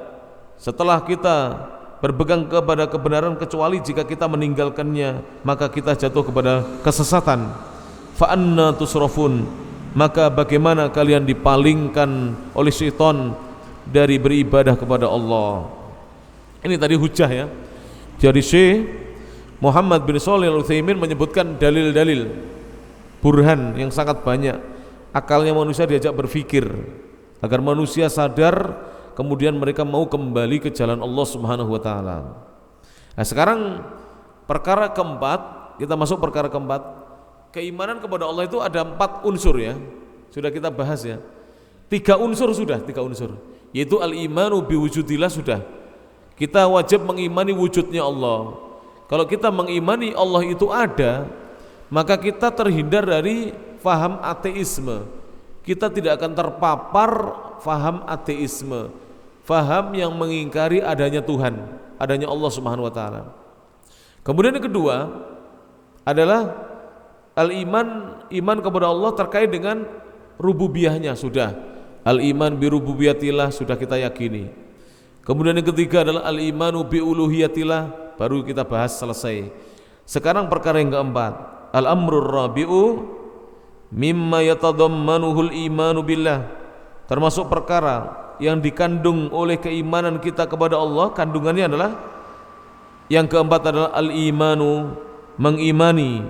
setelah kita berpegang kepada kebenaran kecuali jika kita meninggalkannya, maka kita jatuh kepada kesesatan. Fa anna tusrafun, maka bagaimana kalian dipalingkan oleh syaitan dari beribadah kepada Allah. Ini tadi hujah ya. Jadi Syekh Muhammad bin Shalih Al-Utsaimin menyebutkan dalil-dalil burhan yang sangat banyak. Akalnya manusia diajak berpikir agar manusia sadar, kemudian mereka mau kembali ke jalan Allah Subhanahu wa taala. Nah, sekarang perkara keempat, kita masuk perkara keempat. Keimanan kepada Allah itu ada 4 unsur ya. Sudah kita bahas ya. 3 unsur sudah, 3 unsur. Yaitu al-imanu biwujudillah sudah. Kita wajib mengimani wujudnya Allah. Kalau kita mengimani Allah itu ada, maka kita terhindar dari faham ateisme. Kita tidak akan terpapar faham ateisme, faham yang mengingkari adanya Tuhan, adanya Allah Subhanahu wa taala. Kemudian yang kedua adalah iman kepada Allah terkait dengan rububiyahnya sudah. Al-iman bi rububiyatillah sudah kita yakini. Kemudian yang ketiga adalah al-imanu bi uluhiyatillah, baru kita bahas selesai. Sekarang perkara yang keempat, al-amrur rabi'u mimma yatadammanuhul imanu billah, termasuk perkara yang dikandung oleh keimanan kita kepada Allah. Kandungannya adalah yang keempat adalah al-imanu, mengimani,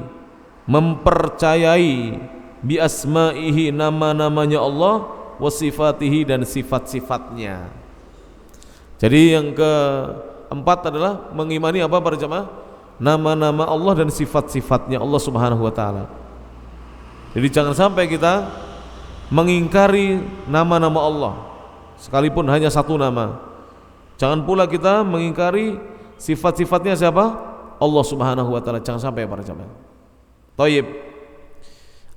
mempercayai bi asma'ihi, nama-namanya Allah, wa sifatihi, dan sifat-sifatnya. Jadi yang keempat adalah mengimani apa para jemaah? Nama-nama Allah dan sifat-sifatnya Allah Subhanahu wa taala. Jadi jangan sampai kita mengingkari nama-nama Allah sekalipun hanya 1 nama. Jangan pula kita mengingkari sifat-sifatnya siapa? Allah Subhanahu wa taala. Jangan sampai para jemaah. Thayyib.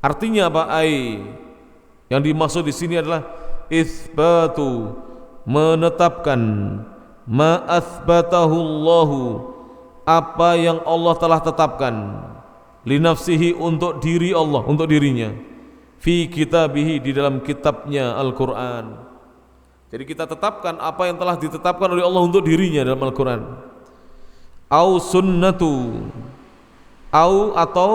Artinya apa? Yang dimaksud di sini adalah itsbatu, menetapkan, ma atsbatahu Allahu, apa yang Allah telah tetapkan, li nafsihi, untuk diri Allah, untuk dirinya, fi kitabihi, di dalam kitabnya Al-Qur'an. Jadi kita tetapkan apa yang telah ditetapkan oleh Allah untuk dirinya dalam Al-Qur'an. Au sunnatu, atau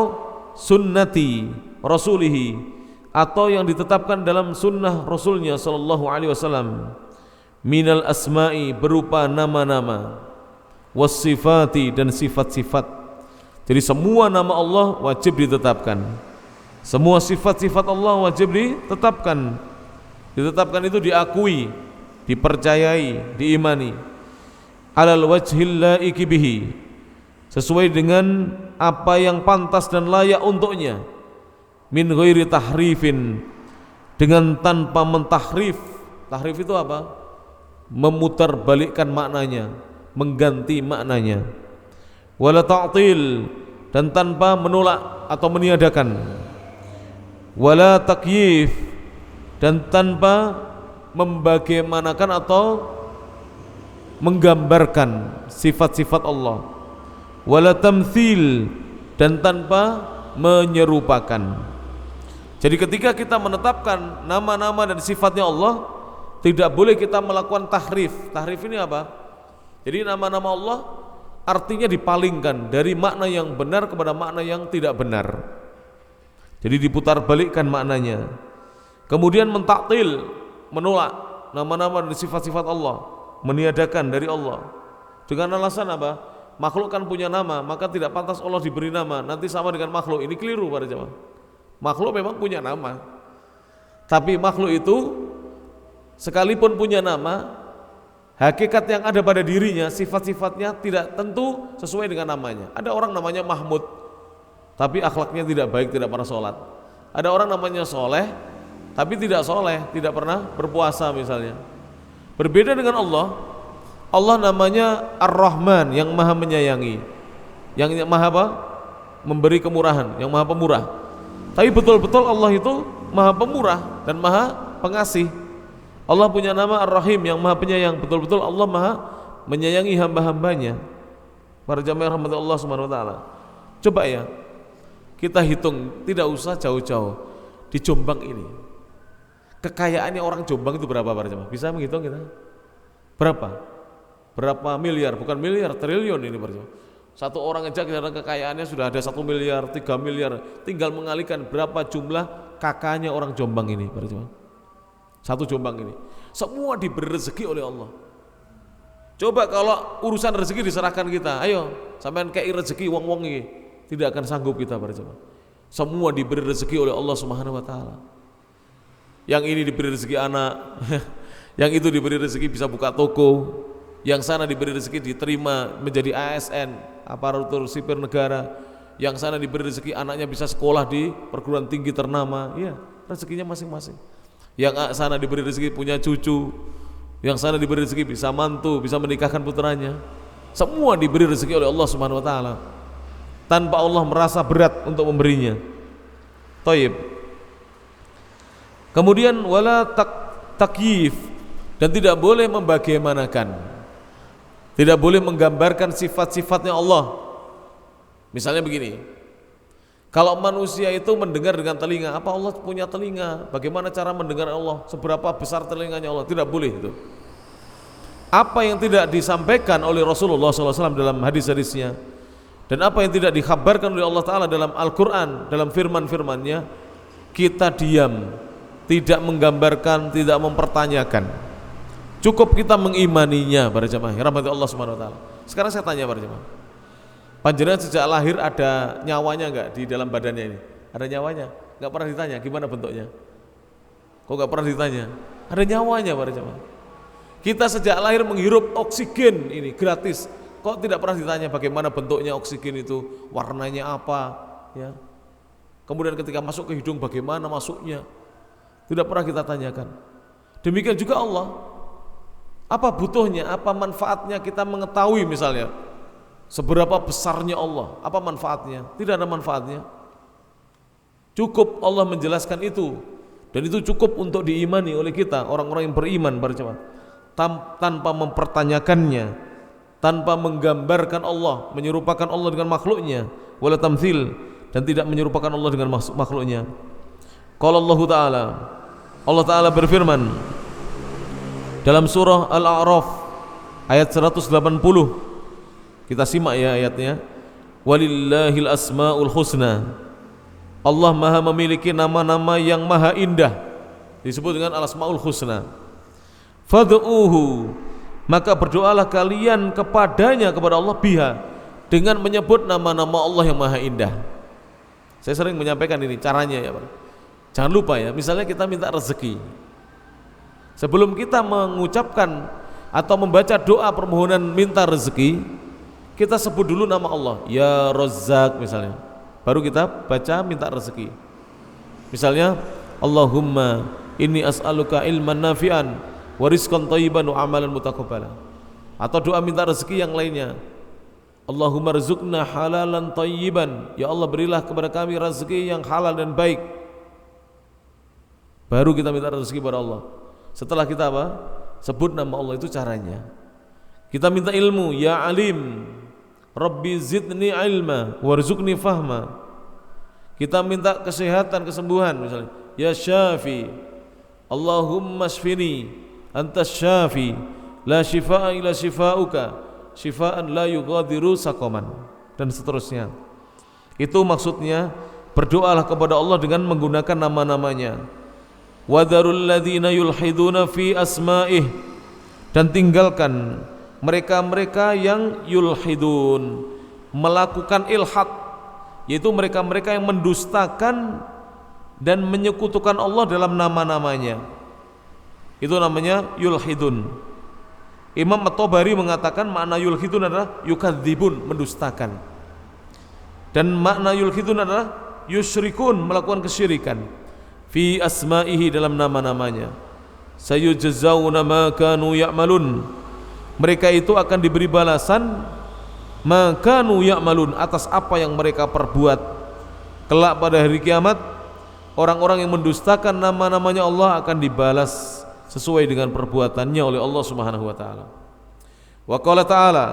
sunnati rasulihi, atau yang ditetapkan dalam sunnah Rasulnya sallallahu alaihi wasallam, minal asma'i, berupa nama-nama, wasifati, dan sifat-sifat. Jadi semua nama Allah wajib ditetapkan, semua sifat-sifat Allah wajib ditetapkan. Ditetapkan itu diakui, dipercayai, diimani, alal wajhil laiki bihi, sesuai dengan apa yang pantas dan layak untuknya, min ghairi tahrifin, dengan tanpa mentahrif. Tahrif itu apa? Memutarbalikkan maknanya, mengganti maknanya. Wala ta'til, dan tanpa menolak atau meniadakan. Wala takyif, dan tanpa membagaimanakan atau menggambarkan sifat-sifat Allah. Wala tamthil, dan tanpa menyerupakan. Jadi ketika kita menetapkan nama-nama dan sifatnya Allah, tidak boleh kita melakukan tahrif. Tahrif ini apa? Jadi nama-nama Allah artinya dipalingkan dari makna yang benar kepada makna yang tidak benar. Jadi diputar balikkan maknanya. Kemudian mentaktil, menolak nama-nama dan sifat-sifat Allah, meniadakan dari Allah. Dengan alasan apa? Makhluk kan punya nama, maka tidak pantas Allah diberi nama, nanti sama dengan makhluk. Ini keliru para jemaah. Makhluk memang punya nama, tapi makhluk itu sekalipun punya nama, hakikat yang ada pada dirinya, sifat-sifatnya tidak tentu sesuai dengan namanya. Ada orang namanya Mahmud, tapi akhlaknya tidak baik, tidak pernah sholat. Ada orang namanya Soleh, tapi tidak soleh, tidak pernah berpuasa misalnya. Berbeda dengan Allah. Allah namanya Ar-Rahman, yang maha menyayangi, yang maha apa? Memberi kemurahan, yang maha pemurah. Tapi betul-betul Allah itu maha pemurah dan maha pengasih. Allah punya nama Ar-Rahim, yang maha penyayang. Betul-betul Allah maha menyayangi hamba-hambanya. Para jamaah rahmat Allah subhanahu wa ta'ala. Coba ya, kita hitung, tidak usah jauh-jauh. Di Jombang ini, kekayaannya orang Jombang itu berapa para jamaah? Bisa menghitung kita? Berapa miliar? Bukan miliar, triliun ini para jamaah. Satu orang aja kekayaannya sudah ada 1 miliar, 3 miliar. Tinggal mengalihkan berapa jumlah kakaknya orang Jombang ini para jemaah. Satu Jombang ini semua diberi rezeki oleh Allah. Coba kalau urusan rezeki diserahkan kita, ayo sampean kei rezeki wong-wong ini, tidak akan sanggup kita para jemaah. Semua diberi rezeki oleh Allah Subhanahu wa taala. Yang ini diberi rezeki anak, yang itu diberi rezeki bisa buka toko, yang sana diberi rezeki diterima menjadi ASN, aparatur sipil negara, yang sana diberi rezeki anaknya bisa sekolah di perguruan tinggi ternama. Iya, rezekinya masing-masing. Yang sana diberi rezeki punya cucu, yang sana diberi rezeki bisa mantu, bisa menikahkan putranya. Semua diberi rezeki oleh Allah Subhanahu wa taala, tanpa Allah merasa berat untuk memberinya. Thayyib. Kemudian wala takyif, dan tidak boleh membagaimanakan, tidak boleh menggambarkan sifat-sifatnya Allah. Misalnya begini, kalau manusia itu mendengar dengan telinga, apa Allah punya telinga? Bagaimana cara mendengar Allah? Seberapa besar telinganya Allah? Tidak boleh itu. Apa yang tidak disampaikan oleh Rasulullah SAW dalam hadis-hadisnya, dan apa yang tidak dikhabarkan oleh Allah Ta'ala dalam Al-Quran, dalam firman-firmannya, kita diam, tidak menggambarkan, tidak mempertanyakan. Cukup kita mengimaninya para jemaah rahmati Allah Subhanahu wa taala. Sekarang saya tanya para jemaah, panjenengan sejak lahir ada nyawanya enggak di dalam badannya ini? Ada nyawanya? Enggak pernah ditanya gimana bentuknya? Kok enggak pernah ditanya? Ada nyawanya para jemaah. Kita sejak lahir menghirup oksigen ini gratis. Kok tidak pernah ditanya bagaimana bentuknya oksigen itu, warnanya apa, ya? Kemudian ketika masuk ke hidung bagaimana masuknya? Tidak pernah kita tanyakan. Demikian juga Allah. Apa butuhnya, apa manfaatnya kita mengetahui misalnya seberapa besarnya Allah, apa manfaatnya? Tidak ada manfaatnya. Cukup Allah menjelaskan itu, dan itu cukup untuk diimani oleh kita, orang-orang yang beriman berjamaah, tanpa mempertanyakannya, tanpa menggambarkan Allah, menyerupakan Allah dengan makhluknya, wala tamthil, dan tidak menyerupakan Allah dengan makhluknya. Qala Allah Ta'ala berfirman dalam surah Al-A'raf ayat 180. Kita simak ya ayatnya. Walillahil asmaul husna. Allah maha memiliki nama-nama yang maha indah, disebut dengan al-asmaul husna. Fad'uhu, maka berdoalah kalian kepadanya, kepada Allah, biha, dengan menyebut nama-nama Allah yang maha indah. Saya sering menyampaikan ini caranya ya Pak. Jangan lupa ya, misalnya kita minta rezeki, sebelum kita mengucapkan atau membaca doa permohonan minta rezeki, kita sebut dulu nama Allah, ya Razzaq misalnya, baru kita baca minta rezeki. Misalnya Allahumma inni as'aluka ilman nafi'an wa rizqan thayyiban wa amalan mutaqabbala. Atau doa minta rezeki yang lainnya, Allahumma rzuqna halalan thayyiban, ya Allah berilah kepada kami rezeki yang halal dan baik. Baru kita minta rezeki kepada Allah. Setelah kita apa? Sebut nama Allah, itu caranya. Kita minta ilmu, ya alim, Rabbi zidni ilma warzuqni fahma. Kita minta kesehatan, kesembuhan misalnya, ya syafi, Allahumma shfini, antas syafi, la shifaa illa shifauka, syifaan la yughadiru saqaman, dan seterusnya. Itu maksudnya berdoalah kepada Allah dengan menggunakan nama-namanya. Wadharul ladzina yulhiduna fi asma'ih, dan tinggalkan mereka-mereka yang yulhidun, melakukan ilhad, yaitu mereka-mereka yang mendustakan dan menyekutukan Allah dalam nama-namanya. Itu namanya yulhidun. Imam At-Tabari mengatakan makna yulhidun adalah yukadzibun, mendustakan. Dan makna yulhidun adalah yusyrikun, melakukan kesyirikan. Fi asma'ihi, dalam nama-namanya. Sayujzauna ma kanu ya'malun, mereka itu akan diberi balasan ma kanu ya'malun, atas apa yang mereka perbuat. Kelak pada hari kiamat, orang-orang yang mendustakan nama-namanya Allah akan dibalas sesuai dengan perbuatannya oleh Allah Subhanahu wa taala. Wa qala ta'ala,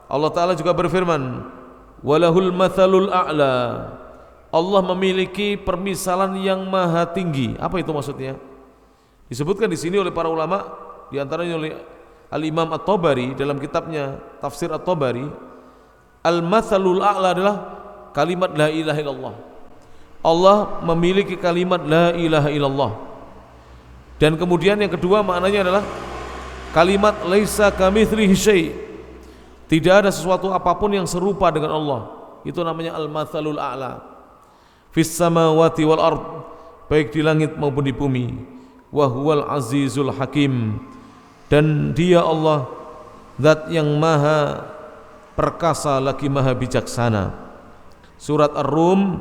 Allah taala juga berfirman, walahul matsalul a'la, Allah memiliki permisalan yang maha tinggi. Apa itu maksudnya? Disebutkan di sini oleh para ulama, di antaranya oleh Al-Imam At-Tabari dalam kitabnya Tafsir At-Tabari, al-matsalul a'la adalah kalimat la ilaha illallah. Allah memiliki kalimat la ilaha illallah. Dan kemudian yang kedua maknanya adalah kalimat laisa kamitslihi syai', tidak ada sesuatu apapun yang serupa dengan Allah. Itu namanya al-matsalul a'la. Fis samawati wal ard, baik di langit maupun di bumi. Wa huwal azizul hakim, dan Dia Allah zat yang maha perkasa lagi maha bijaksana. Surat Ar-Rum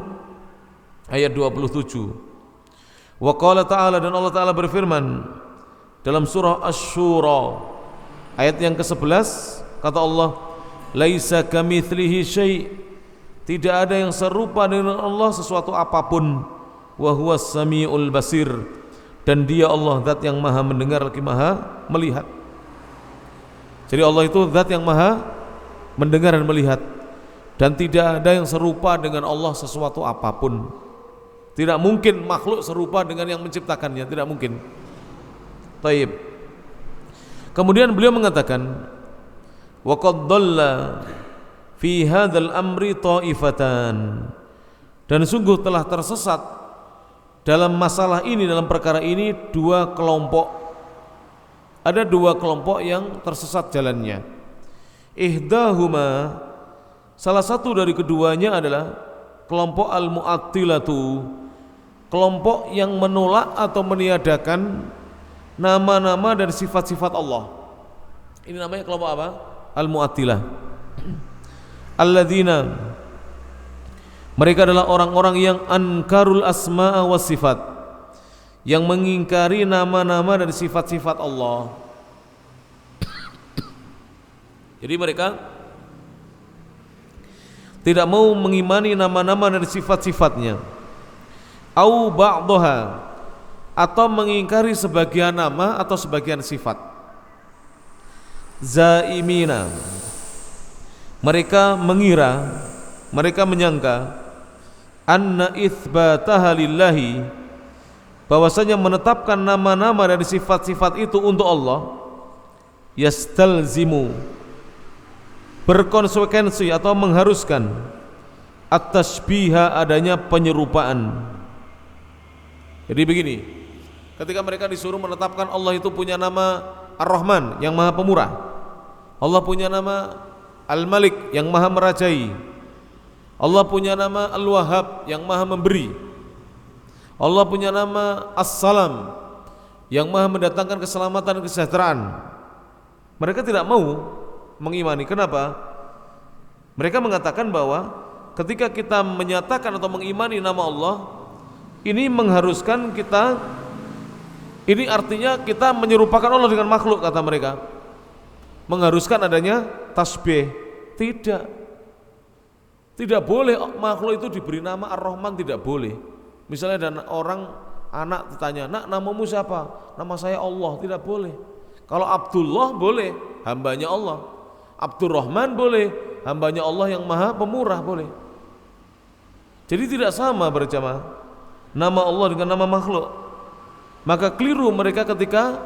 ayat 27. Wa qala ta'ala, dan Allah Ta'ala berfirman dalam surah Asy-Syura ayat yang ke-11, kata Allah, laisa kamitslihi syai', tidak ada yang serupa dengan Allah sesuatu apapun. Wa huwas samiul basir, dan Dia Allah zat yang maha mendengar lagi maha melihat. Jadi Allah itu zat yang maha mendengar dan melihat, dan tidak ada yang serupa dengan Allah sesuatu apapun. Tidak mungkin makhluk serupa dengan yang menciptakannya, tidak mungkin. Taib. Kemudian beliau mengatakan, wa qad dhalla fi hadzal amri taifatan, dan sungguh telah tersesat dalam masalah ini, dalam perkara ini, dua kelompok. Ada dua kelompok yang tersesat jalannya. Ihdahuma, salah satu dari keduanya adalah kelompok al-mu'attilatu, kelompok yang menolak atau meniadakan nama-nama dan sifat-sifat Allah. Ini namanya kelompok apa? Al-mu'attilah. Alladzina, mereka adalah orang-orang yang ankarul asma'a was sifat, yang mengingkari nama-nama dan sifat-sifat Allah. Jadi mereka tidak mau mengimani nama-nama dan sifat-sifatnya. Au ba'daha, atau mengingkari sebagian nama atau sebagian sifat. Zaimina, mereka mengira, mereka menyangka anna itsbataha lillahi, bahwasanya menetapkan nama-nama dan sifat-sifat itu untuk Allah, yastalzimu, berkonsekuensi atau mengharuskan at-tasbiha, adanya penyerupaan. Jadi begini, ketika mereka disuruh menetapkan Allah itu punya nama Ar-Rahman yang maha pemurah, Allah punya nama Al-Malik yang maha merajai, Allah punya nama Al-Wahhab yang maha memberi, Allah punya nama As-Salam yang maha mendatangkan keselamatan dan kesejahteraan. Mereka tidak mau mengimani. Kenapa? Mereka mengatakan bahwa ketika kita menyatakan atau mengimani nama Allah, ini mengharuskan kita, ini artinya kita menyerupakan Allah dengan makhluk, kata mereka. Mengharuskan adanya tasbih. Tidak boleh makhluk itu diberi nama Ar-Rahman, tidak boleh. Misalnya ada orang, anak ditanya, nak namamu siapa? Nama saya Allah, tidak boleh. Kalau Abdullah boleh, hambanya Allah. Abdurrahman boleh, hambanya Allah yang maha pemurah, boleh. Jadi tidak sama berjamaah nama Allah dengan nama makhluk. Maka keliru mereka ketika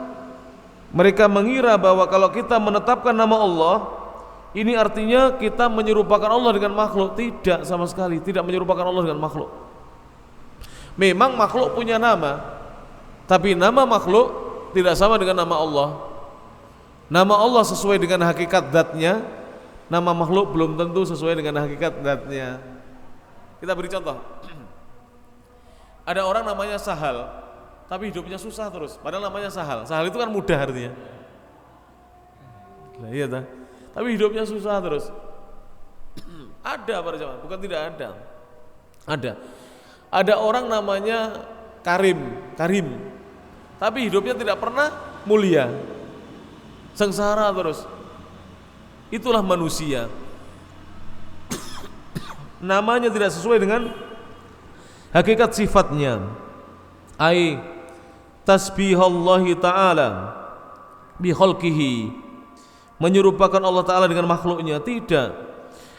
mereka mengira bahwa kalau kita menetapkan nama Allah ini artinya kita menyerupakan Allah dengan makhluk. Tidak sama sekali, tidak menyerupakan Allah dengan makhluk. Memang makhluk punya nama, tapi nama makhluk tidak sama dengan nama Allah. Nama Allah sesuai dengan hakikat zatnya, nama makhluk belum tentu sesuai dengan hakikat zatnya. Kita beri contoh. Ada orang namanya Sahal, tapi hidupnya susah terus, padahal namanya Sahal. Sahal itu kan mudah artinya. Nah, iya tak? Tapi hidupnya susah terus. Ada para jemaah, bukan tidak ada. Ada. Ada orang namanya Karim, tapi hidupnya tidak pernah mulia. Sengsara terus. Itulah manusia. Namanya tidak sesuai dengan hakikat sifatnya. Ai tasbihallahi ta'ala bi khalqihi, menyerupakan Allah Ta'ala dengan makhluknya. Tidak.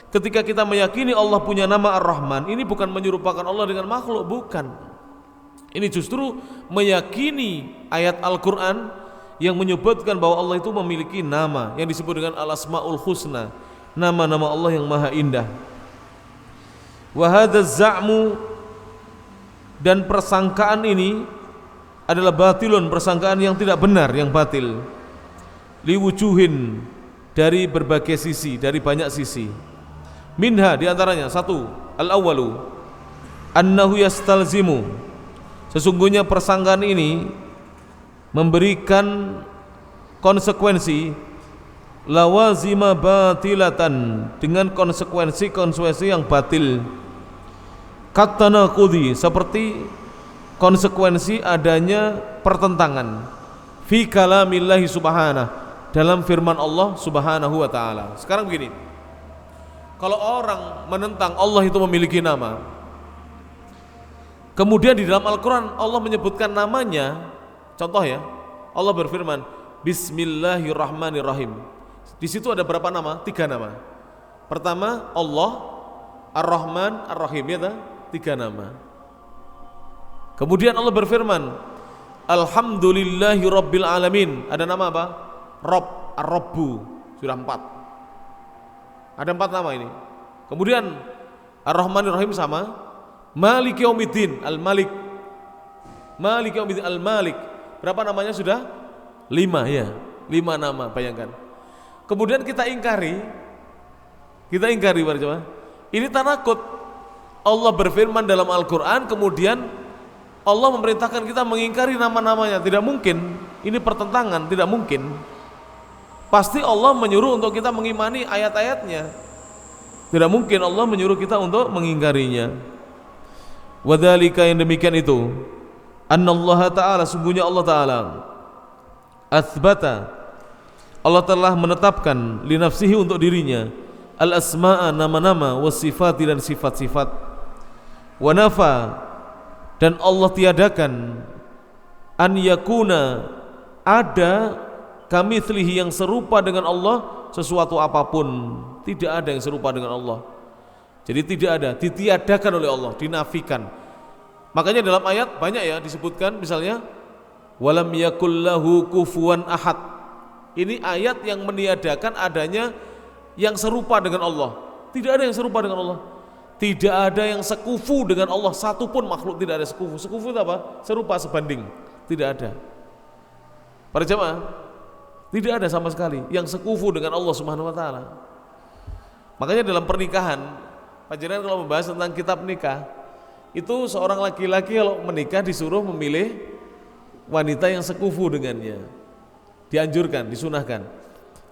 Ketika kita meyakini Allah punya nama Ar-Rahman, ini bukan menyerupakan Allah dengan makhluk, bukan. Ini justru meyakini ayat Al-Quran yang menyebutkan bahwa Allah itu memiliki nama yang disebut dengan Al-Asma'ul Husna, nama-nama Allah yang maha indah. Wa hadza za'mu, dan persangkaan ini adalah batilun, persangkaan yang tidak benar, yang batil. Liwujuhin, dari berbagai sisi, dari banyak sisi. Minha, diantaranya satu, al-awwalu annahu yastalzimu, sesungguhnya persangkaan ini memberikan konsekuensi lawazima batilatan, dengan konsekuensi yang batil. Katanaqudi, seperti konsekuensi adanya pertentangan fi kalamillahi subhanahu, dalam firman Allah subhanahu wa ta'ala. Sekarang begini, kalau orang menentang Allah itu memiliki nama, kemudian di dalam Al-Quran Allah menyebutkan namanya, contoh ya, Allah berfirman Bismillahirrahmanirrahim. Di situ ada berapa nama? 3 nama. Pertama Allah, Ar-Rahman, Ar-Rahim, ya tak? 3 nama. Kemudian Allah berfirman Alhamdulillahi Rabbil Alamin. Ada nama apa? Rob, Ar-Rabbu, sudah 4. Ada 4 nama ini. Kemudian Ar-Rahman Ar-Rahim sama. Maliki Yaumiddin, Al-Malik. Maliki Yaumiddin, Al-Malik. Berapa namanya sudah? 5 ya. 5 nama, bayangkan. Kemudian kita ingkari para jemaah. Ini tanakut. Allah berfirman dalam Al-Quran, kemudian Allah memerintahkan kita mengingkari nama-namanya. Tidak mungkin. Ini pertentangan, tidak mungkin. Pasti Allah menyuruh untuk kita mengimani ayat-ayatnya. Tidak mungkin Allah menyuruh kita untuk mengingkarinya. Wadzalika, yang demikian itu, annallaha ta'ala, sungguhnya Allah Ta'ala athbata, Allah telah menetapkan li nafsihi, untuk dirinya, al-asma'a, nama-nama, wasifati, dan sifat-sifat, wa nafa, dan Allah tiadakan an yakuna, ada kamitslihi, yang serupa dengan Allah sesuatu apapun. Tidak ada yang serupa dengan Allah. Jadi tidak ada, ditiadakan oleh Allah, dinafikan. Makanya dalam ayat banyak ya disebutkan, misalnya walam yakul lahu kufuwan ahad. Ini ayat yang meniadakan adanya yang serupa dengan Allah. Tidak ada yang serupa dengan Allah. Tidak ada yang sekufu dengan Allah, satupun makhluk tidak ada sekufu. Sekufu itu apa? Serupa, sebanding. Tidak ada. Para jemaah, tidak ada sama sekali yang sekufu dengan Allah Subhanahu wa taala. Makanya dalam pernikahan, panjenengan kalau membahas tentang kitab nikah, itu seorang laki-laki kalau menikah disuruh memilih wanita yang sekufu dengannya. Dianjurkan, disunahkan.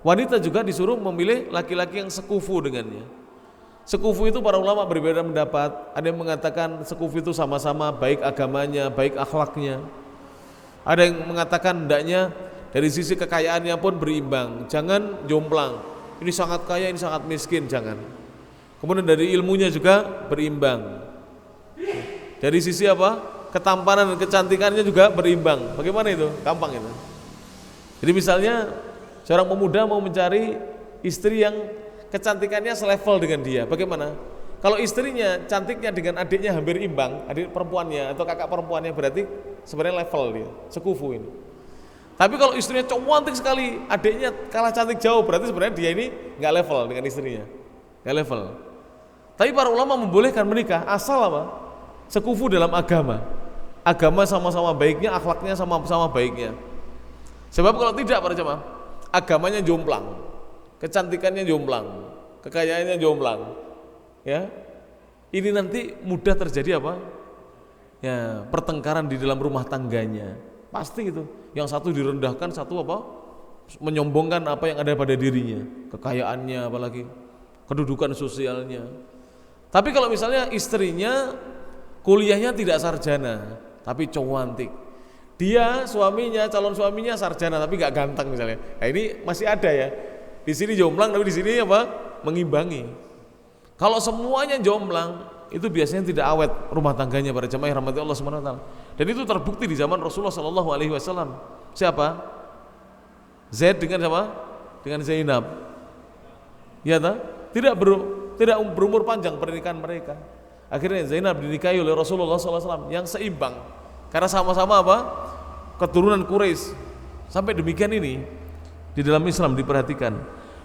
Wanita juga disuruh memilih laki-laki yang sekufu dengannya. Sekufu itu para ulama berbeda pendapat. Ada yang mengatakan sekufu itu sama-sama baik agamanya, baik akhlaknya. Ada yang mengatakan hendaknya dari sisi kekayaannya pun berimbang. Jangan jomplang. Ini sangat kaya, ini sangat miskin, jangan. Kemudian dari ilmunya juga berimbang. Dari sisi apa? Ketampanan dan kecantikannya juga berimbang. Bagaimana itu? Gampang itu. Jadi misalnya seorang pemuda mau mencari istri yang kecantikannya selevel dengan dia, bagaimana? Kalau istrinya cantiknya dengan adiknya hampir imbang, adik perempuannya atau kakak perempuannya, berarti sebenarnya level dia, sekufu ini. Tapi kalau istrinya cantik sekali, adiknya kalah cantik jauh, berarti sebenarnya dia ini nggak level dengan istrinya, nggak level. Tapi para ulama membolehkan menikah asal apa? Sekufu dalam agama. Agama sama-sama baiknya, akhlaknya sama-sama baiknya. Sebab kalau tidak para jemaah, agamanya jomplang, kecantikannya jomplang, kekayaannya jomplang, ya. Ini nanti mudah terjadi apa? Ya, pertengkaran di dalam rumah tangganya. Pasti itu. Yang satu direndahkan, satu apa? Menyombongkan apa yang ada pada dirinya, kekayaannya apalagi, kedudukan sosialnya. Tapi kalau misalnya istrinya kuliahnya tidak sarjana, tapi cantik. Dia suaminya, calon suaminya sarjana tapi gak ganteng misalnya. Nah, ini masih ada ya. Di sini jomplang tapi di sini apa? Mengimbangi. Kalau semuanya jomplang, itu biasanya tidak awet rumah tangganya para jemaah yang rahmati Allah Subhanahu wa taala. Dan itu terbukti di zaman Rasulullah sallallahu alaihi wasallam. Siapa? Zaid dengan siapa? Dengan Zainab. Ya tak? Tidak berumur panjang pernikahan mereka. Akhirnya Zainab dinikahi oleh Rasulullah sallallahu alaihi wasallam yang seimbang. Karena sama-sama apa? Keturunan Quraisy. Sampai demikian ini di dalam Islam diperhatikan.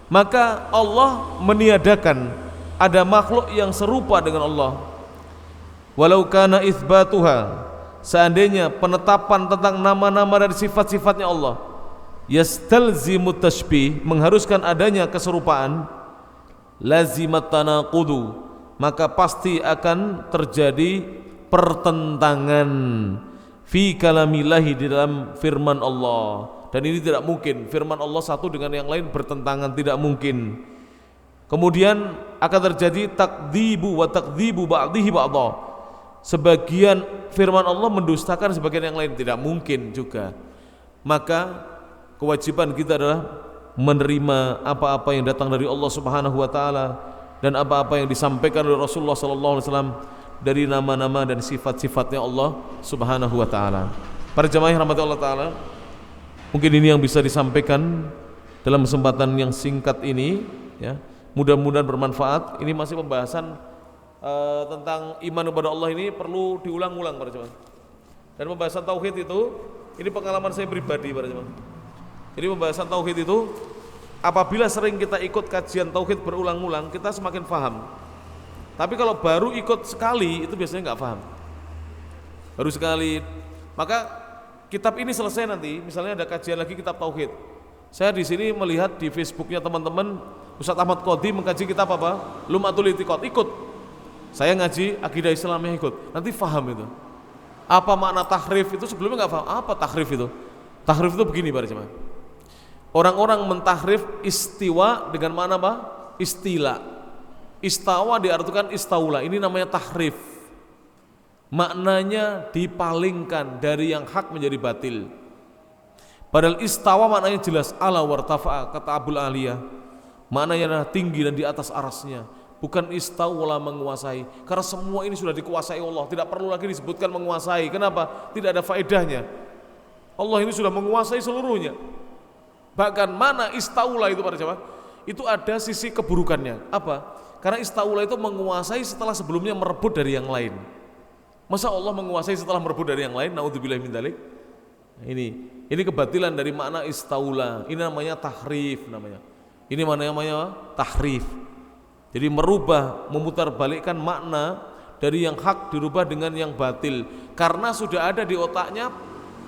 Maka Allah meniadakan ada makhluk yang serupa dengan Allah. Walau kana itsbatuha, seandainya penetapan tentang nama-nama dan sifat-sifatnya Allah yastalzimu tashbih, mengharuskan adanya keserupaan, lazimat tanaqudu, maka pasti akan terjadi pertentangan fi kalamillahi, di dalam firman Allah. Dan ini tidak mungkin, firman Allah satu dengan yang lain bertentangan, tidak mungkin. Kemudian akan terjadi takdzibu wa takdzibu ba'dihi ba'dha, sebagian firman Allah mendustakan sebagian yang lain, tidak mungkin juga. Maka kewajiban kita adalah menerima apa-apa yang datang dari Allah Subhanahu wa taala dan apa-apa yang disampaikan oleh Rasulullah sallallahu alaihi wasallam dari nama-nama dan sifat-sifatnya Allah Subhanahu wa taala. Para jemaah yang rahmati Allah taala, mungkin ini yang bisa disampaikan dalam kesempatan yang singkat ini, ya. Mudah-mudahan bermanfaat. Ini masih pembahasan tentang iman kepada Allah, ini perlu diulang-ulang para jemaah. Dan pembahasan tauhid itu, ini pengalaman saya pribadi para jemaah. Jadi pembahasan tauhid itu, apabila sering kita ikut kajian tauhid berulang-ulang, kita semakin paham. Tapi kalau baru ikut sekali, itu biasanya nggak paham. Baru sekali. Maka kitab ini selesai nanti, misalnya ada kajian lagi kitab tauhid. Saya di sini melihat di Facebooknya teman-teman, Ustaz Ahmad Qadhi mengkaji kitab apa? Lum'atul I'tiqad, ikut. Saya ngaji akidah Islamnya, ikut. Nanti paham itu. Apa makna tahrif itu, sebelumnya nggak paham. Apa tahrif itu? Tahrif itu begini para jemaah. Orang-orang mentahrif istiwa dengan mana apa? Istila. Istawa diartikan istaula. Ini namanya tahrif. Maknanya dipalingkan dari yang hak menjadi batil. Padahal istawa maknanya jelas, ala wartafa'a, kata Abul Aliyah. Maknanya adalah tinggi dan di atas arasnya. Bukan istawla, menguasai. Karena semua ini sudah dikuasai Allah, tidak perlu lagi disebutkan menguasai. Kenapa? Tidak ada faedahnya. Allah ini sudah menguasai seluruhnya. Bahkan mana istawla itu para jemaah, itu ada sisi keburukannya. Apa? Karena istawla itu menguasai setelah sebelumnya merebut dari yang lain. Masa Allah menguasai setelah merebut dari yang lain? Naudzubillahi min dzalik. Ini kebatilan dari makna istawla. Ini namanya tahrif namanya. Ini namanya tahrif. Jadi merubah, memutarbalikkan makna dari yang hak dirubah dengan yang batil. Karena sudah ada di otaknya,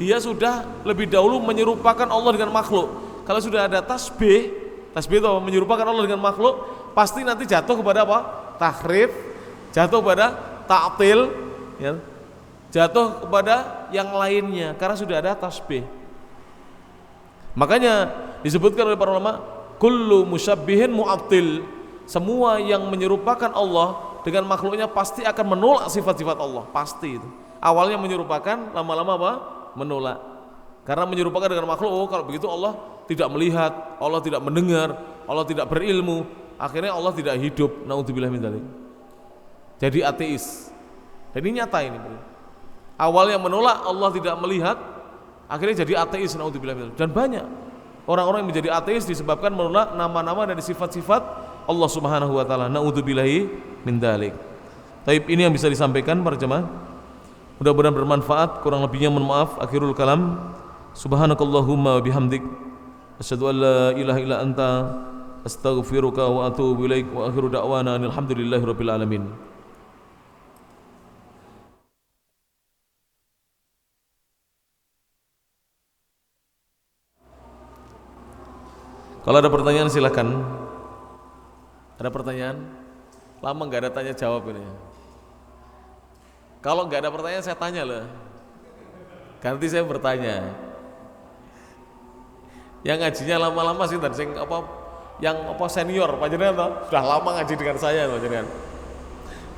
dia sudah lebih dahulu menyerupakan Allah dengan makhluk. Kalau sudah ada tasbih itu menyerupakan Allah dengan makhluk, pasti nanti jatuh kepada apa? Tahrif, jatuh kepada ta'til, ya. Jatuh kepada yang lainnya karena sudah ada tasbih. Makanya disebutkan oleh para ulama, kullu musyabbihin mu'attil. Semua yang menyerupakan Allah dengan makhluknya pasti akan menolak sifat-sifat Allah, pasti itu. Awalnya menyerupakan, lama-lama apa? Menolak. Karena menyerupakan dengan makhluk, oh kalau begitu Allah tidak melihat, Allah tidak mendengar, Allah tidak berilmu, akhirnya Allah tidak hidup. Naudzubillah min dzalik. Jadi ateis. Dan ini nyata ini. Awalnya menolak, Allah tidak melihat, akhirnya jadi ateis. Naudzubillah min dzalik. Dan banyak orang-orang yang menjadi ateis disebabkan menolak nama-nama dan sifat-sifat Allah Subhanahu wa taala. Naudzubillahi min dzalik. Taib, ini yang bisa disampaikan para jemaah. Mudah-mudahan bermanfaat, kurang lebihnya mohon maaf. Akhirul kalam. Subhanakallahumma wa bihamdik asyhadu an la ilaha illa anta astaghfiruka wa atubu ilaik wa akhiru da'wana alhamdulillahirabbil alamin. Kalau ada pertanyaan silakan. Ada pertanyaan? Lama nggak ada tanya jawab ini. Kalau nggak ada pertanyaan saya tanya loh. Ganti saya bertanya. Yang ngajinya lama-lama sih dan yang senior panjenengan sudah lama ngaji dengan saya panjenengan.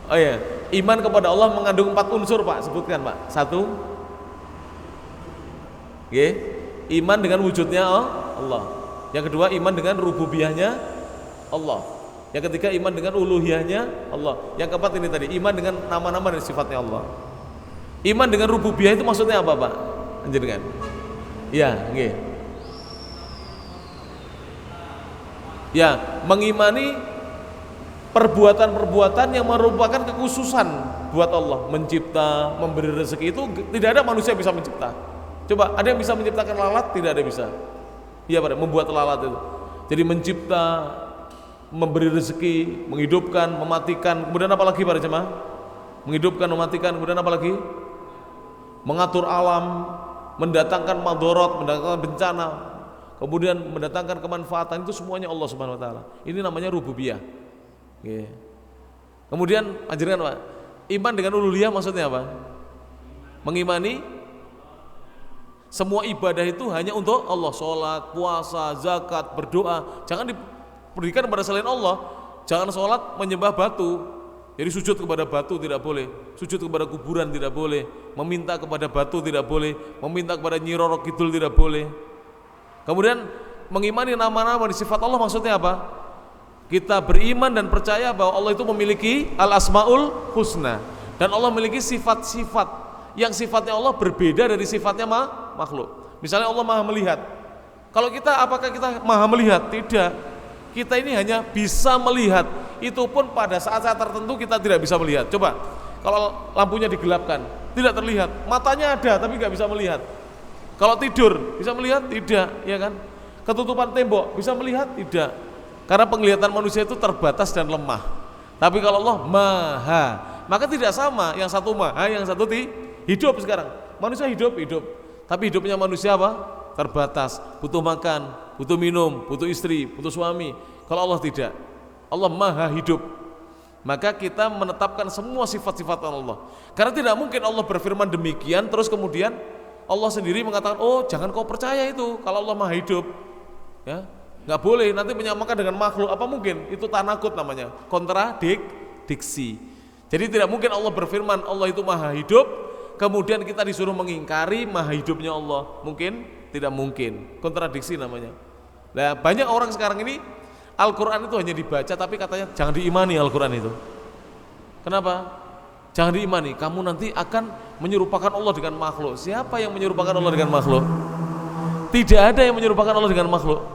Oh iya, iman kepada Allah mengandung 4 unsur Pak, sebutkan Pak. 1. Oke, iman dengan wujudnya Allah. Yang kedua, iman dengan rububiyahnya Allah. Yang ketiga, iman dengan uluhiyahnya Allah. Yang keempat ini tadi, iman dengan nama-nama dan sifatnya Allah. Iman dengan rububiyah itu maksudnya apa Pak? Panjenengan? Ya, nggih. Ya, mengimani perbuatan-perbuatan yang merupakan kekhususan buat Allah. Mencipta, memberi rezeki itu tidak ada manusia bisa mencipta. Coba, ada yang bisa menciptakan lalat? Tidak ada bisa. Iya Pak, membuat lalat itu. Jadi mencipta, memberi rezeki, menghidupkan, mematikan, kemudian apa lagi para jemaah? Menghidupkan, mematikan, kemudian apa lagi? Mengatur alam, mendatangkan madorot, mendatangkan bencana, kemudian mendatangkan kemanfaatan, itu semuanya Allah Subhanahu wa taala. Ini namanya rububiyah. Oke. Kemudian ajaran Pak, iman dengan uluhiyah maksudnya apa? Mengimani semua ibadah itu hanya untuk Allah, sholat, puasa, zakat, berdoa. Jangan diberikan kepada selain Allah. Jangan sholat menyembah batu. Jadi sujud kepada batu tidak boleh, sujud kepada kuburan tidak boleh, meminta kepada batu tidak boleh, meminta kepada Nyi Roro Kidul tidak boleh. Kemudian mengimani nama-nama dan sifat Allah maksudnya apa? Kita beriman dan percaya bahwa Allah itu memiliki al-asmaul husna dan Allah memiliki sifat-sifat yang sifatnya Allah berbeda dari sifatnya makhluk. Misalnya Allah maha melihat. Kalau kita, apakah kita maha melihat? Tidak. Kita ini hanya bisa melihat. Itu pun pada saat-saat tertentu kita tidak bisa melihat. Coba, kalau lampunya digelapkan, tidak terlihat. Matanya ada tapi nggak bisa melihat. Kalau tidur, bisa melihat? Tidak, ya kan? Ketutupan tembok, bisa melihat? Tidak. Karena penglihatan manusia itu terbatas dan lemah. Tapi kalau Allah maha, maka tidak sama. Yang satu maha, yang satu hidup sekarang. Manusia hidup. Tapi hidupnya manusia apa? Terbatas. Butuh makan, butuh minum, butuh istri, butuh suami. Kalau Allah tidak. Allah maha hidup. Maka kita menetapkan semua sifat-sifat Allah. Karena tidak mungkin Allah berfirman demikian terus kemudian Allah sendiri mengatakan, oh jangan kau percaya itu kalau Allah maha hidup. Ya, nggak boleh nanti menyamakan dengan makhluk. Apa mungkin? Itu tanakut namanya, kontradiksi. Jadi tidak mungkin Allah berfirman Allah itu maha hidup, kemudian kita disuruh mengingkari maha hidupnya Allah. Mungkin? Tidak mungkin. Kontradiksi namanya. Nah, banyak orang sekarang ini Al-Quran itu hanya dibaca tapi katanya jangan diimani Al-Quran itu. Kenapa? Jangan diimani, kamu nanti akan menyerupakan Allah dengan makhluk. Siapa yang menyerupakan Allah dengan makhluk? Tidak ada yang menyerupakan Allah dengan makhluk.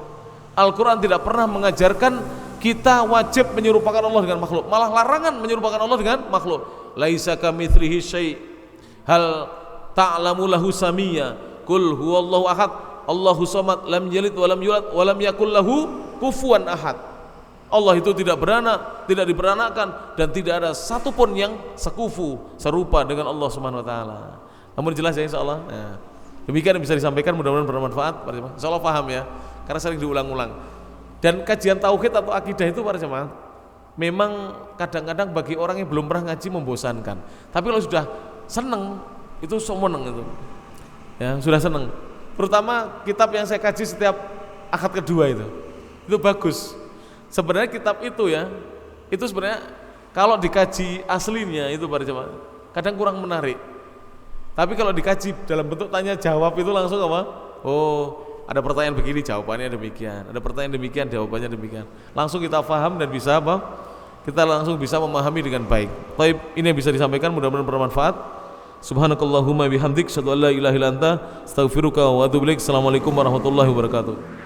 Al-Quran tidak pernah mengajarkan kita wajib menyerupakan Allah dengan makhluk. Malah larangan menyerupakan Allah dengan makhluk. Laisa kamitslihi syai'. Hal ta'lamu lahu samiyya. Qul huwallahu ahad. Allahu samad. Lam yalid wa lam yulad wa lam yakul lahu kufuwan ahad. Allah itu tidak beranak, tidak diberanakkan dan tidak ada satupun yang sekufu, serupa dengan Allah Subhanahu wa taala. Namun jelas ya insyaallah. Nah, demikian yang bisa disampaikan, mudah-mudahan bermanfaat para jemaah. Insyaallah paham ya, karena sering diulang-ulang. Dan kajian tauhid atau akidah itu para jemaah memang kadang-kadang bagi orang yang belum pernah ngaji membosankan. Tapi kalau sudah seneng itu seneng itu. Ya, sudah seneng. Terutama kitab yang saya kaji setiap akad kedua itu bagus. Sebenarnya kitab itu ya, itu sebenarnya kalau dikaji aslinya itu para jemaah kadang kurang menarik. Tapi kalau dikaji dalam bentuk tanya jawab itu langsung apa? Oh, ada pertanyaan begini jawabannya demikian, ada pertanyaan demikian jawabannya demikian. Langsung kita paham dan bisa apa? Kita langsung bisa memahami dengan baik. Baik, ini yang bisa disampaikan, mudah-mudahan bermanfaat. Subhanakallahumma bihamdik, asyhadu an la ilaha illa anta, astaghfiruka wa atubu ilaik. Assalamualaikum warahmatullahi wabarakatuh.